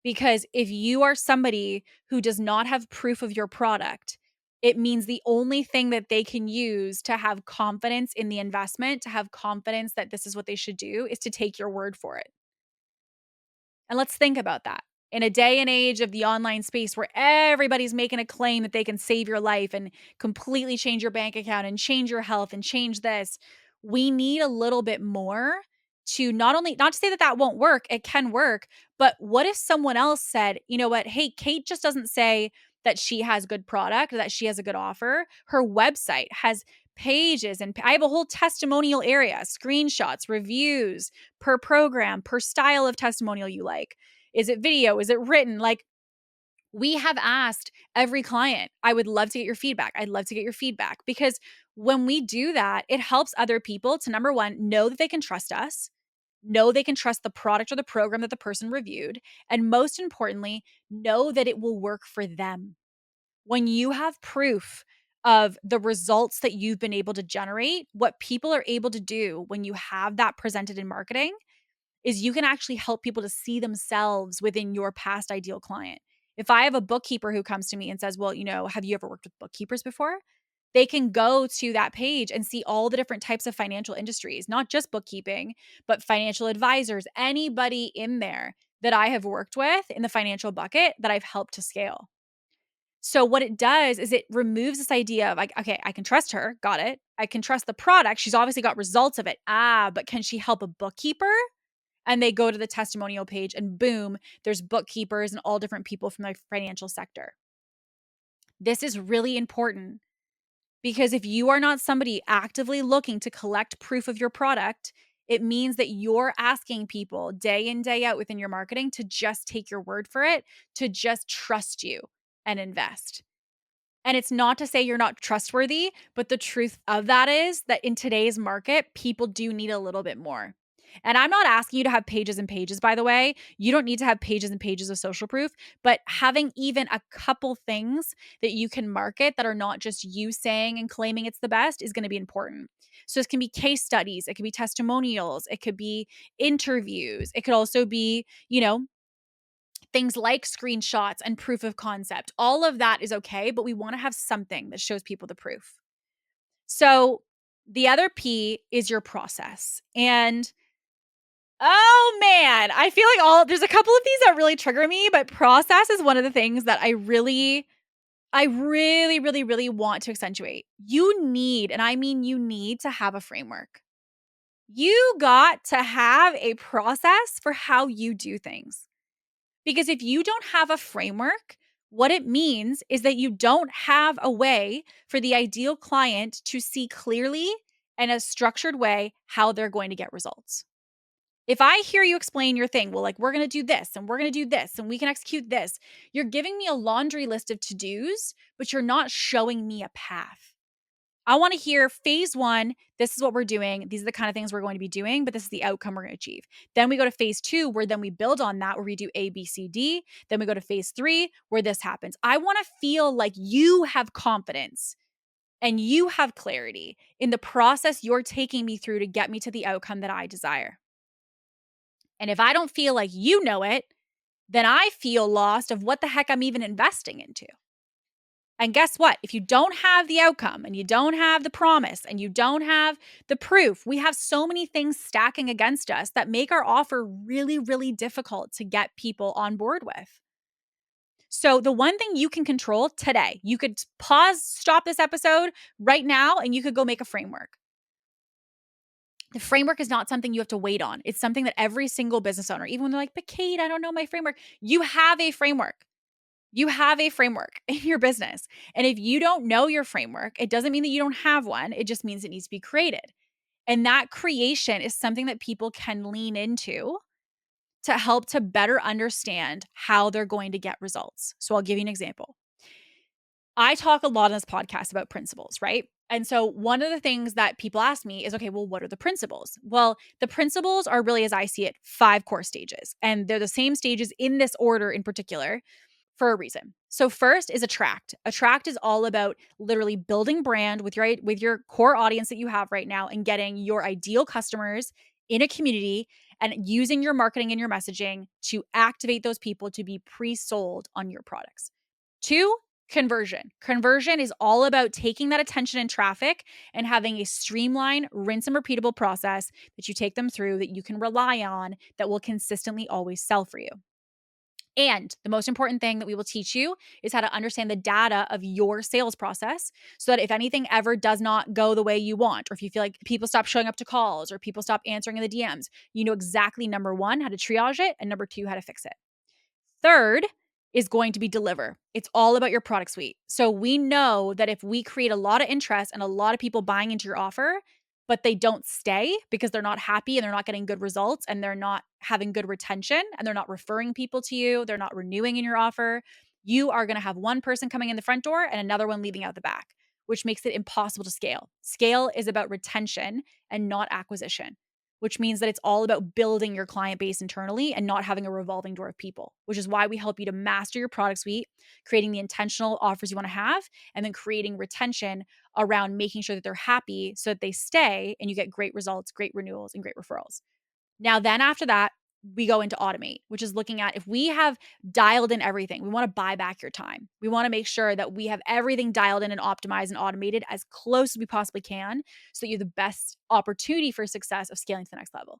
Because if you are somebody who does not have proof of your product, it means the only thing that they can use to have confidence in the investment, to have confidence that this is what they should do, is to take your word for it. And let's think about that. In a day and age of the online space where everybody's making a claim that they can save your life and completely change your bank account and change your health and change this, we need a little bit more to not to say that that won't work, it can work, but what if someone else said, you know what, hey, Kate just doesn't say that she has good product or that she has a good offer. Her website has pages and I have a whole testimonial area, screenshots, reviews, per program, per style of testimonial you like. Is it video? Is it written? Like, we have asked every client, I would love to get your feedback. I'd love to get your feedback because when we do that, it helps other people to number one, know that they can trust us, know they can trust the product or the program that the person reviewed, and most importantly, know that it will work for them. When you have proof of the results that you've been able to generate, what people are able to do when you have that presented in marketing is you can actually help people to see themselves within your past ideal client. If I have a bookkeeper who comes to me and says, well, have you ever worked with bookkeepers before? They can go to that page and see all the different types of financial industries, not just bookkeeping, but financial advisors, anybody in there that I have worked with in the financial bucket that I've helped to scale. So what it does is it removes this idea of like, okay, I can trust her. Got it. I can trust the product. She's obviously got results of it. But can she help a bookkeeper? And they go to the testimonial page and boom, there's bookkeepers and all different people from the financial sector. This is really important because if you are not somebody actively looking to collect proof of your product, it means that you're asking people day in, day out within your marketing to just take your word for it, to just trust you and invest. And it's not to say you're not trustworthy, but the truth of that is that in today's market, people do need a little bit more. And I'm not asking you to have pages and pages, by the way. You don't need to have pages and pages of social proof, but having even a couple things that you can market that are not just you saying and claiming it's the best is going to be important. So this can be case studies, it could be testimonials, it could be interviews, it could also be, things like screenshots and proof of concept. All of that is okay, but we want to have something that shows people the proof. So the other P is your process. And oh man, I feel like there's a couple of these that really trigger me, but process is one of the things that I really, really want to accentuate. You need, and I mean you need to have a framework. You got to have a process for how you do things. Because if you don't have a framework, What it means is that you don't have a way for the ideal client to see clearly in a structured way how they're going to get results. If I hear you explain your thing, well, like, we're going to do this and we're going to do this and we can execute this, you're giving me a laundry list of to dos, but you're not showing me a path. I want to hear phase one. This is what we're doing. These are the kind of things we're going to be doing, but this is the outcome we're going to achieve. Then we go to phase two, where then we build on that, where we do A, B, C, D. Then we go to phase three, where this happens. I want to feel like you have confidence and you have clarity in the process you're taking me through to get me to the outcome that I desire. And if I don't feel like you know it, then I feel lost of what the heck I'm even investing into. And guess what? If you don't have the outcome and you don't have the promise and you don't have the proof, we have so many things stacking against us that make our offer really, really difficult to get people on board with. So, the one thing you can control today, you could pause, stop this episode right now, and you could go make a framework. The framework is not something you have to wait on. It's something that every single business owner, even when they're like, but Kate, I don't know my framework, you have a framework. You have a framework in your business. And if you don't know your framework, it doesn't mean that you don't have one. It just means it needs to be created. And that creation is something that people can lean into to help to better understand how they're going to get results. So I'll give you an example. I talk a lot on this podcast about principles, right? And so one of the things that people ask me is, okay, well, what are the principles? Well, the principles are really, as I see it, 5 core stages. And they're the same stages in this order in particular for a reason. So first is attract. Attract is all about literally building brand with your core audience that you have right now and getting your ideal customers in a community and using your marketing and your messaging to activate those people to be pre-sold on your products. 2, conversion. Conversion is all about taking that attention and traffic and having a streamlined, rinse and repeatable process that you take them through that you can rely on that will consistently always sell for you. And the most important thing that we will teach you is how to understand the data of your sales process so that if anything ever does not go the way you want, or if you feel like people stop showing up to calls or people stop answering in the DMs, you know exactly, number 1, how to triage it, and number 2, how to fix it. Third is going to be deliver. It's all about your product suite. So we know that if we create a lot of interest and a lot of people buying into your offer, but they don't stay because they're not happy and they're not getting good results and they're not having good retention and they're not referring people to you, they're not renewing in your offer, you are going to have one person coming in the front door and another one leaving out the back, which makes it impossible to scale. Scale is about retention and not acquisition, which means that it's all about building your client base internally and not having a revolving door of people, which is why we help you to master your product suite, creating the intentional offers you want to have, and then creating retention around making sure that they're happy so that they stay and you get great results, great renewals, and great referrals. Now, then after that, we go into automate, which is looking at if we have dialed in everything, we want to buy back your time. We want to make sure that we have everything dialed in and optimized and automated as close as we possibly can so that you have the best opportunity for success of scaling to the next level.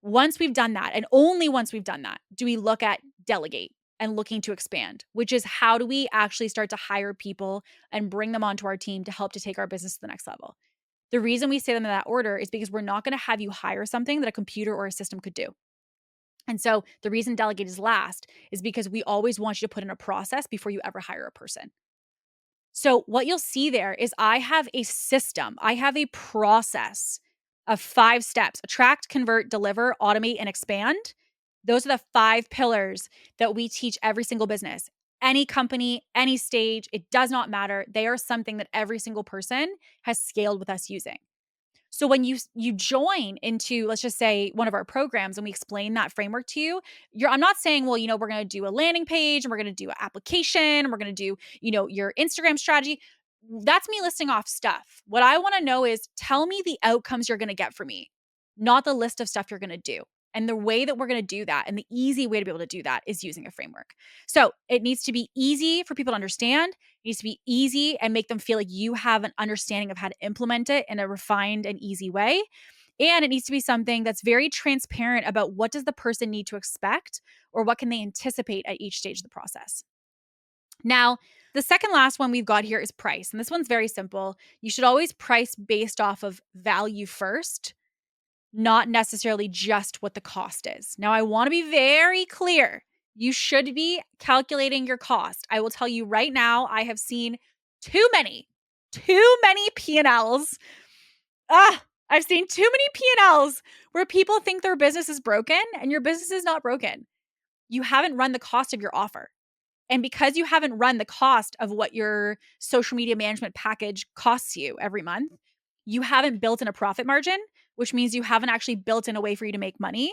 Once we've done that, and only once we've done that, do we look at delegate and looking to expand, which is how do we actually start to hire people and bring them onto our team to help to take our business to the next level. The reason we say them in that order is because we're not going to have you hire something that a computer or a system could do. And so the reason delegate is last is because we always want you to put in a process before you ever hire a person. So what you'll see there is I have a system, I have a process of 5 steps: attract, convert, deliver, automate, and expand. Those are the 5 pillars that we teach every single business. Any company, any stage, it does not matter. They are something that every single person has scaled with us using. So when you join into, let's just say, one of our programs and we explain that framework to you, I'm not saying, well, we're going to do a landing page and we're going to do an application and we're going to do, your Instagram strategy. That's me listing off stuff. What I want to know is tell me the outcomes you're going to get from me, not the list of stuff you're going to do. And the way that we're going to do that, and the easy way to be able to do that, is using a framework. So it needs to be easy for people to understand. It needs to be easy and make them feel like you have an understanding of how to implement it in a refined and easy way. And it needs to be something that's very transparent about what does the person need to expect or what can they anticipate at each stage of the process. Now, the second last one we've got here is price. And this one's very simple. You should always price based off of value first, not necessarily just what the cost is. Now, I want to be very clear. You should be calculating your cost. I will tell you right now, I have seen too many P&Ls. I've seen too many P&Ls where people think their business is broken and your business is not broken. You haven't run the cost of your offer. And because you haven't run the cost of what your social media management package costs you every month, you haven't built in a profit margin, which means you haven't actually built in a way for you to make money.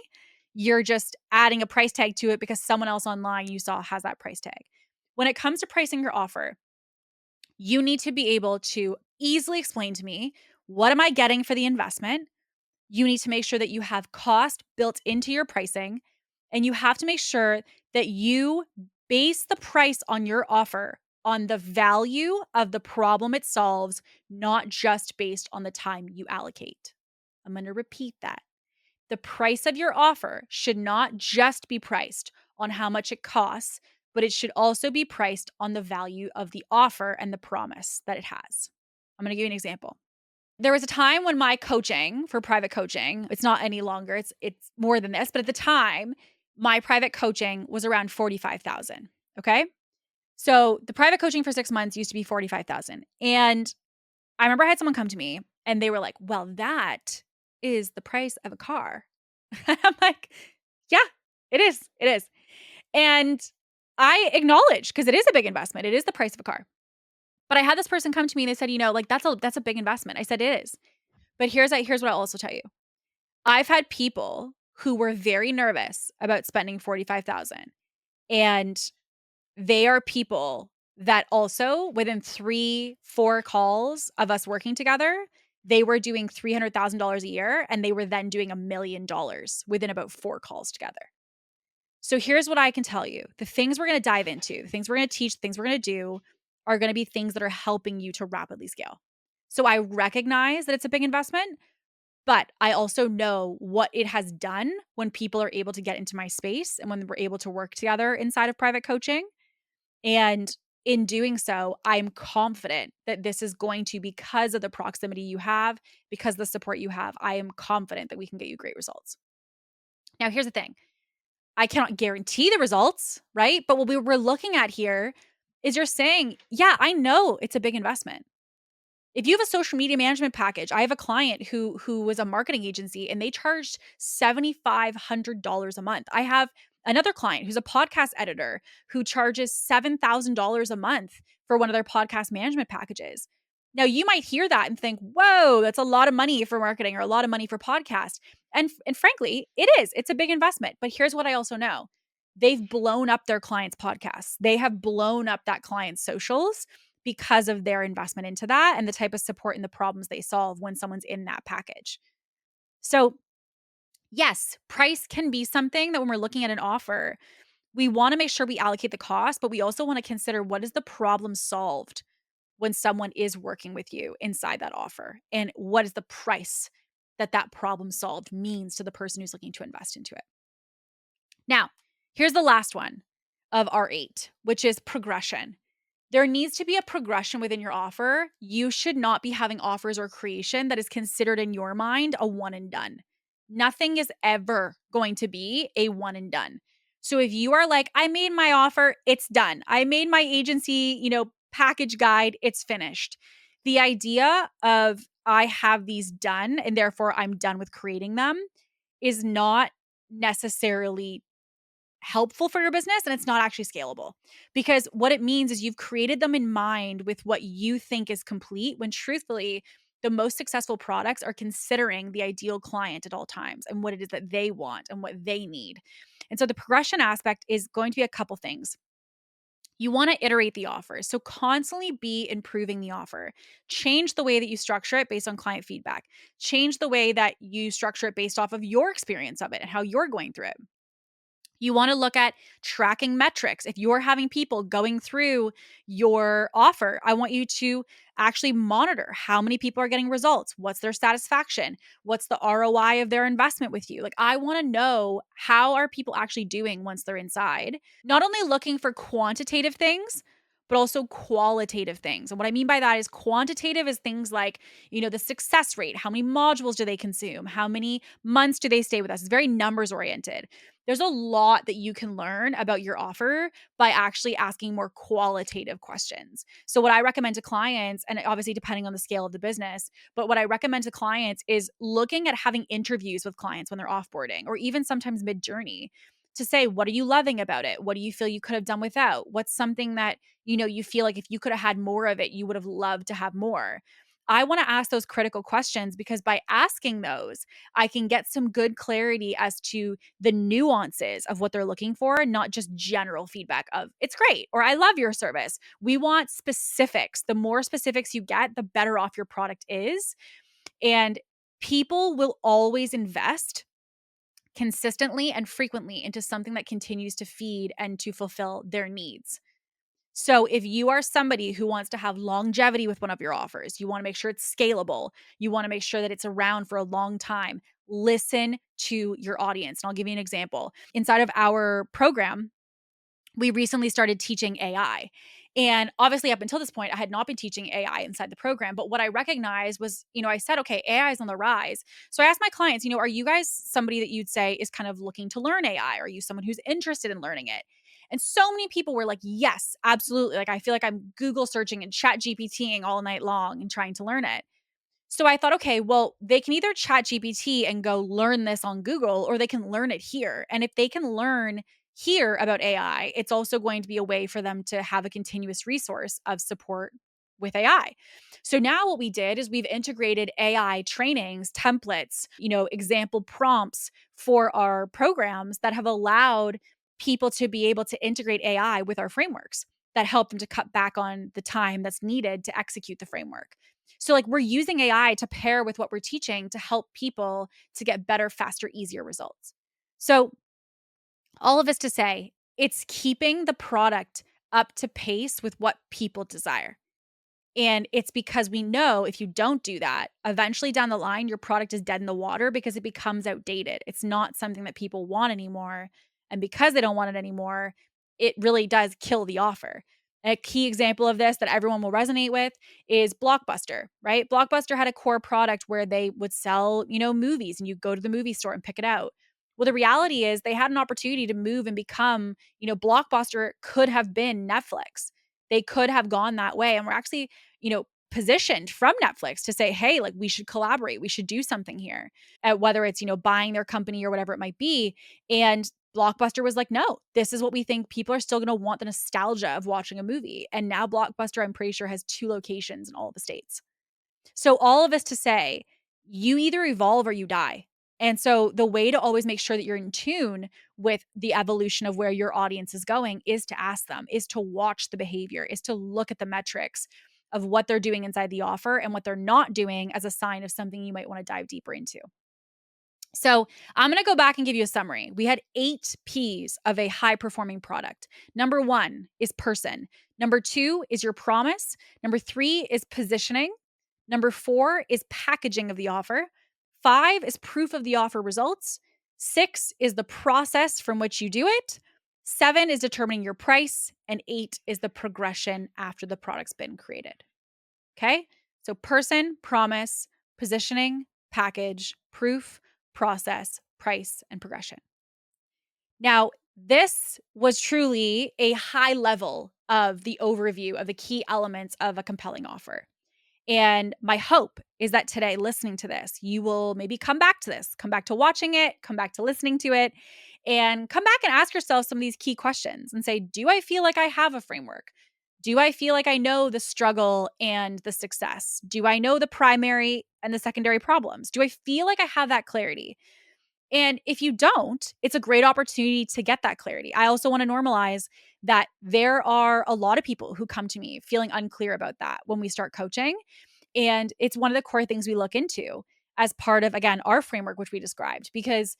You're just adding a price tag to it because someone else online you saw has that price tag. When it comes to pricing your offer, you need to be able to easily explain to me, what am I getting for the investment? You need to make sure that you have cost built into your pricing, and you have to make sure that you base the price on your offer on the value of the problem it solves, not just based on the time you allocate. I'm going to repeat that. The price of your offer should not just be priced on how much it costs, but it should also be priced on the value of the offer and the promise that it has. I'm going to give you an example. There was a time when my coaching for private coaching, it's not any longer, it's more than this, but at the time, my private coaching was around 45,000, okay? So, the private coaching for 6 months used to be 45,000. And I remember I had someone come to me and they were like, "Well, that is the price of a car." I'm like, "Yeah, it is. It is." And I acknowledge, because it is a big investment. It is the price of a car. But I had this person come to me and they said, like, that's a big investment. I said, "It is." But here's what I'll also tell you. I've had people who were very nervous about spending 45,000, and they are people that also within 3-4 calls of us working together, they were doing $300,000 a year, and they were then doing $1 million within about 4 calls together. So here's what I can tell you. The things we're going to dive into, the things we're going to teach, the things we're going to do are going to be things that are helping you to rapidly scale. So I recognize that it's a big investment, but I also know what it has done when people are able to get into my space and when we're able to work together inside of private coaching. And in doing so, I'm confident that this is going to, because of the proximity you have, because of the support you have, I am confident that we can get you great results. Now, here's the thing. I cannot guarantee the results, right? But what we're looking at here is you're saying, yeah, I know it's a big investment. If you have a social media management package, I have a client who was a marketing agency and they charged $7,500 a month. I have another client who's a podcast editor who charges $7,000 a month for one of their podcast management packages. Now, you might hear that and think, whoa, that's a lot of money for marketing or a lot of money for podcast. And frankly, it is. It's a big investment. But here's what I also know. They've blown up their clients' podcasts. They have blown up that client's socials because of their investment into that and the type of support and the problems they solve when someone's in that package. So, yes, price can be something that when we're looking at an offer, we want to make sure we allocate the cost, but we also want to consider, what is the problem solved when someone is working with you inside that offer, and what is the price that that problem solved means to the person who's looking to invest into it. Now, here's the last one of our 8, which is progression. There needs to be a progression within your offer. You should not be having offers or creation that is considered in your mind a one and done. Nothing is ever going to be a one and done. So if you are like, I made my offer, it's done. I made my agency, package guide, it's finished. The idea of I have these done and therefore I'm done with creating them is not necessarily helpful for your business, and it's not actually scalable, because what it means is you've created them in mind with what you think is complete, when truthfully the most successful products are considering the ideal client at all times and what it is that they want and what they need. And so the progression aspect is going to be a couple things. You want to iterate the offer. So constantly be improving the offer. Change the way that you structure it based on client feedback. Change the way that you structure it based off of your experience of it and how you're going through it. You want to look at tracking metrics. If you're having people going through your offer, I want you to actually monitor how many people are getting results. What's their satisfaction? What's the ROI of their investment with you? Like, I want to know, how are people actually doing once they're inside? Not only looking for quantitative things, but also qualitative things. And what I mean by that is quantitative is things like, the success rate, how many modules do they consume, how many months do they stay with us? It's very numbers oriented. There's a lot that you can learn about your offer by actually asking more qualitative questions. So, what I recommend to clients, and obviously depending on the scale of the business, but what I recommend to clients is looking at having interviews with clients when they're offboarding or even sometimes mid journey to say, what are you loving about it? What do you feel you could have done without? What's something that, you feel like if you could have had more of it, you would have loved to have more? I want to ask those critical questions because by asking those, I can get some good clarity as to the nuances of what they're looking for, not just general feedback of it's great or I love your service. We want specifics. The more specifics you get, the better off your product is. And people will always invest consistently and frequently into something that continues to feed and to fulfill their needs. So if you are somebody who wants to have longevity with one of your offers, you want to make sure it's scalable, you want to make sure that it's around for a long time, listen to your audience. And I'll give you an example. Inside of our program, we recently started teaching AI. And obviously, up until this point, I had not been teaching AI inside the program. But what I recognized was, I said, okay, AI is on the rise. So I asked my clients, are you guys somebody that you'd say is kind of looking to learn AI? Are you someone who's interested in learning it? And so many people were like, yes, absolutely. Like, I feel like I'm Google searching and chat GPTing all night long and trying to learn it. So I thought, okay, well, they can either chat GPT and go learn this on Google, or they can learn it here. And if they can learn here about AI, it's also going to be a way for them to have a continuous resource of support with AI. So now what we did is we've integrated AI trainings, templates, example prompts for our programs that have allowed people to be able to integrate AI with our frameworks that help them to cut back on the time that's needed to execute the framework. So, like, we're using AI to pair with what we're teaching to help people to get better, faster, easier results. So, all of this to say, it's keeping the product up to pace with what people desire. And it's because we know if you don't do that, eventually down the line, your product is dead in the water because it becomes outdated. It's not something that people want anymore. And because they don't want it anymore, it really does kill the offer. A key example of this that everyone will resonate with is Blockbuster, right? Blockbuster had a core product where they would sell, movies and you go to the movie store and pick it out. Well, the reality is they had an opportunity to move and become, Blockbuster could have been Netflix. They could have gone that way. And we're actually positioned from Netflix to say, hey, like we should collaborate. We should do something here, whether it's, buying their company or whatever it might be. And Blockbuster was like, no, this is what we think people are still going to want the nostalgia of watching a movie. And now Blockbuster, I'm pretty sure, has 2 locations in all the states. So all of this to say, you either evolve or you die. And so the way to always make sure that you're in tune with the evolution of where your audience is going is to ask them, is to watch the behavior, is to look at the metrics of what they're doing inside the offer and what they're not doing as a sign of something you might want to dive deeper into. So I'm going to go back and give you a summary. We had 8 P's of a high performing product. Number 1 is person. Number 2 is your promise. Number 3 is positioning. Number 4 is packaging of the offer. 5 is proof of the offer results. 6 is the process from which you do it. 7 is determining your price. And 8 is the progression after the product's been created. Okay. So person, promise, positioning, package, proof, process, price, and progression. Now, this was truly a high level of the overview of the key elements of a compelling offer. And my hope is that today, listening to this, you will maybe come back to this, come back to watching it, come back to listening to it, and come back and ask yourself some of these key questions and say, do I feel like I have a framework? Do I feel like I know the struggle and the success? Do I know the primary and the secondary problems? Do I feel like I have that clarity? And if you don't, it's a great opportunity to get that clarity. I also want to normalize that there are a lot of people who come to me feeling unclear about that when we start coaching. And it's one of the core things we look into as part of, again, our framework, which we described, because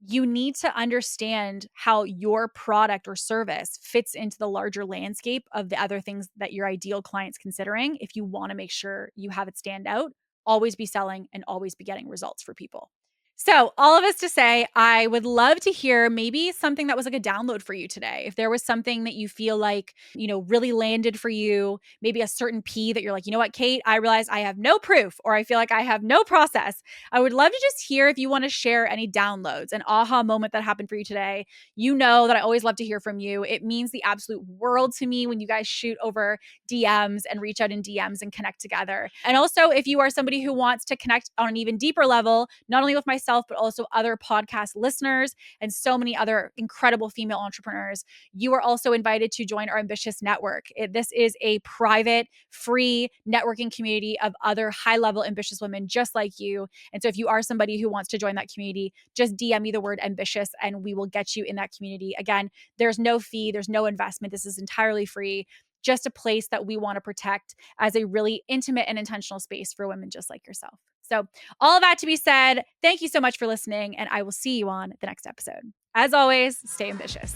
you need to understand how your product or service fits into the larger landscape of the other things that your ideal client's considering if you want to make sure you have it stand out, always be selling, and always be getting results for people. So, all of us to say, I would love to hear maybe something that was like a download for you today. If there was something that you feel like, really landed for you, maybe a certain P that you're like, you know what, Kate, I realize I have no proof or I feel like I have no process. I would love to just hear if you want to share any downloads, an aha moment that happened for you today. You know that I always love to hear from you. It means the absolute world to me when you guys shoot over DMs and reach out in DMs and connect together. And also, if you are somebody who wants to connect on an even deeper level, not only with myself, but also other podcast listeners and so many other incredible female entrepreneurs, you are also invited to join our Ambitious Network. This is a private, free networking community of other high level ambitious women just like you. And so if you are somebody who wants to join that community, just DM me the word ambitious and we will get you in that community. Again, there's no fee, there's no investment. This is entirely free, just a place that we want to protect as a really intimate and intentional space for women just like yourself. So, all of that to be said, thank you so much for listening, and I will see you on the next episode. As always, stay ambitious.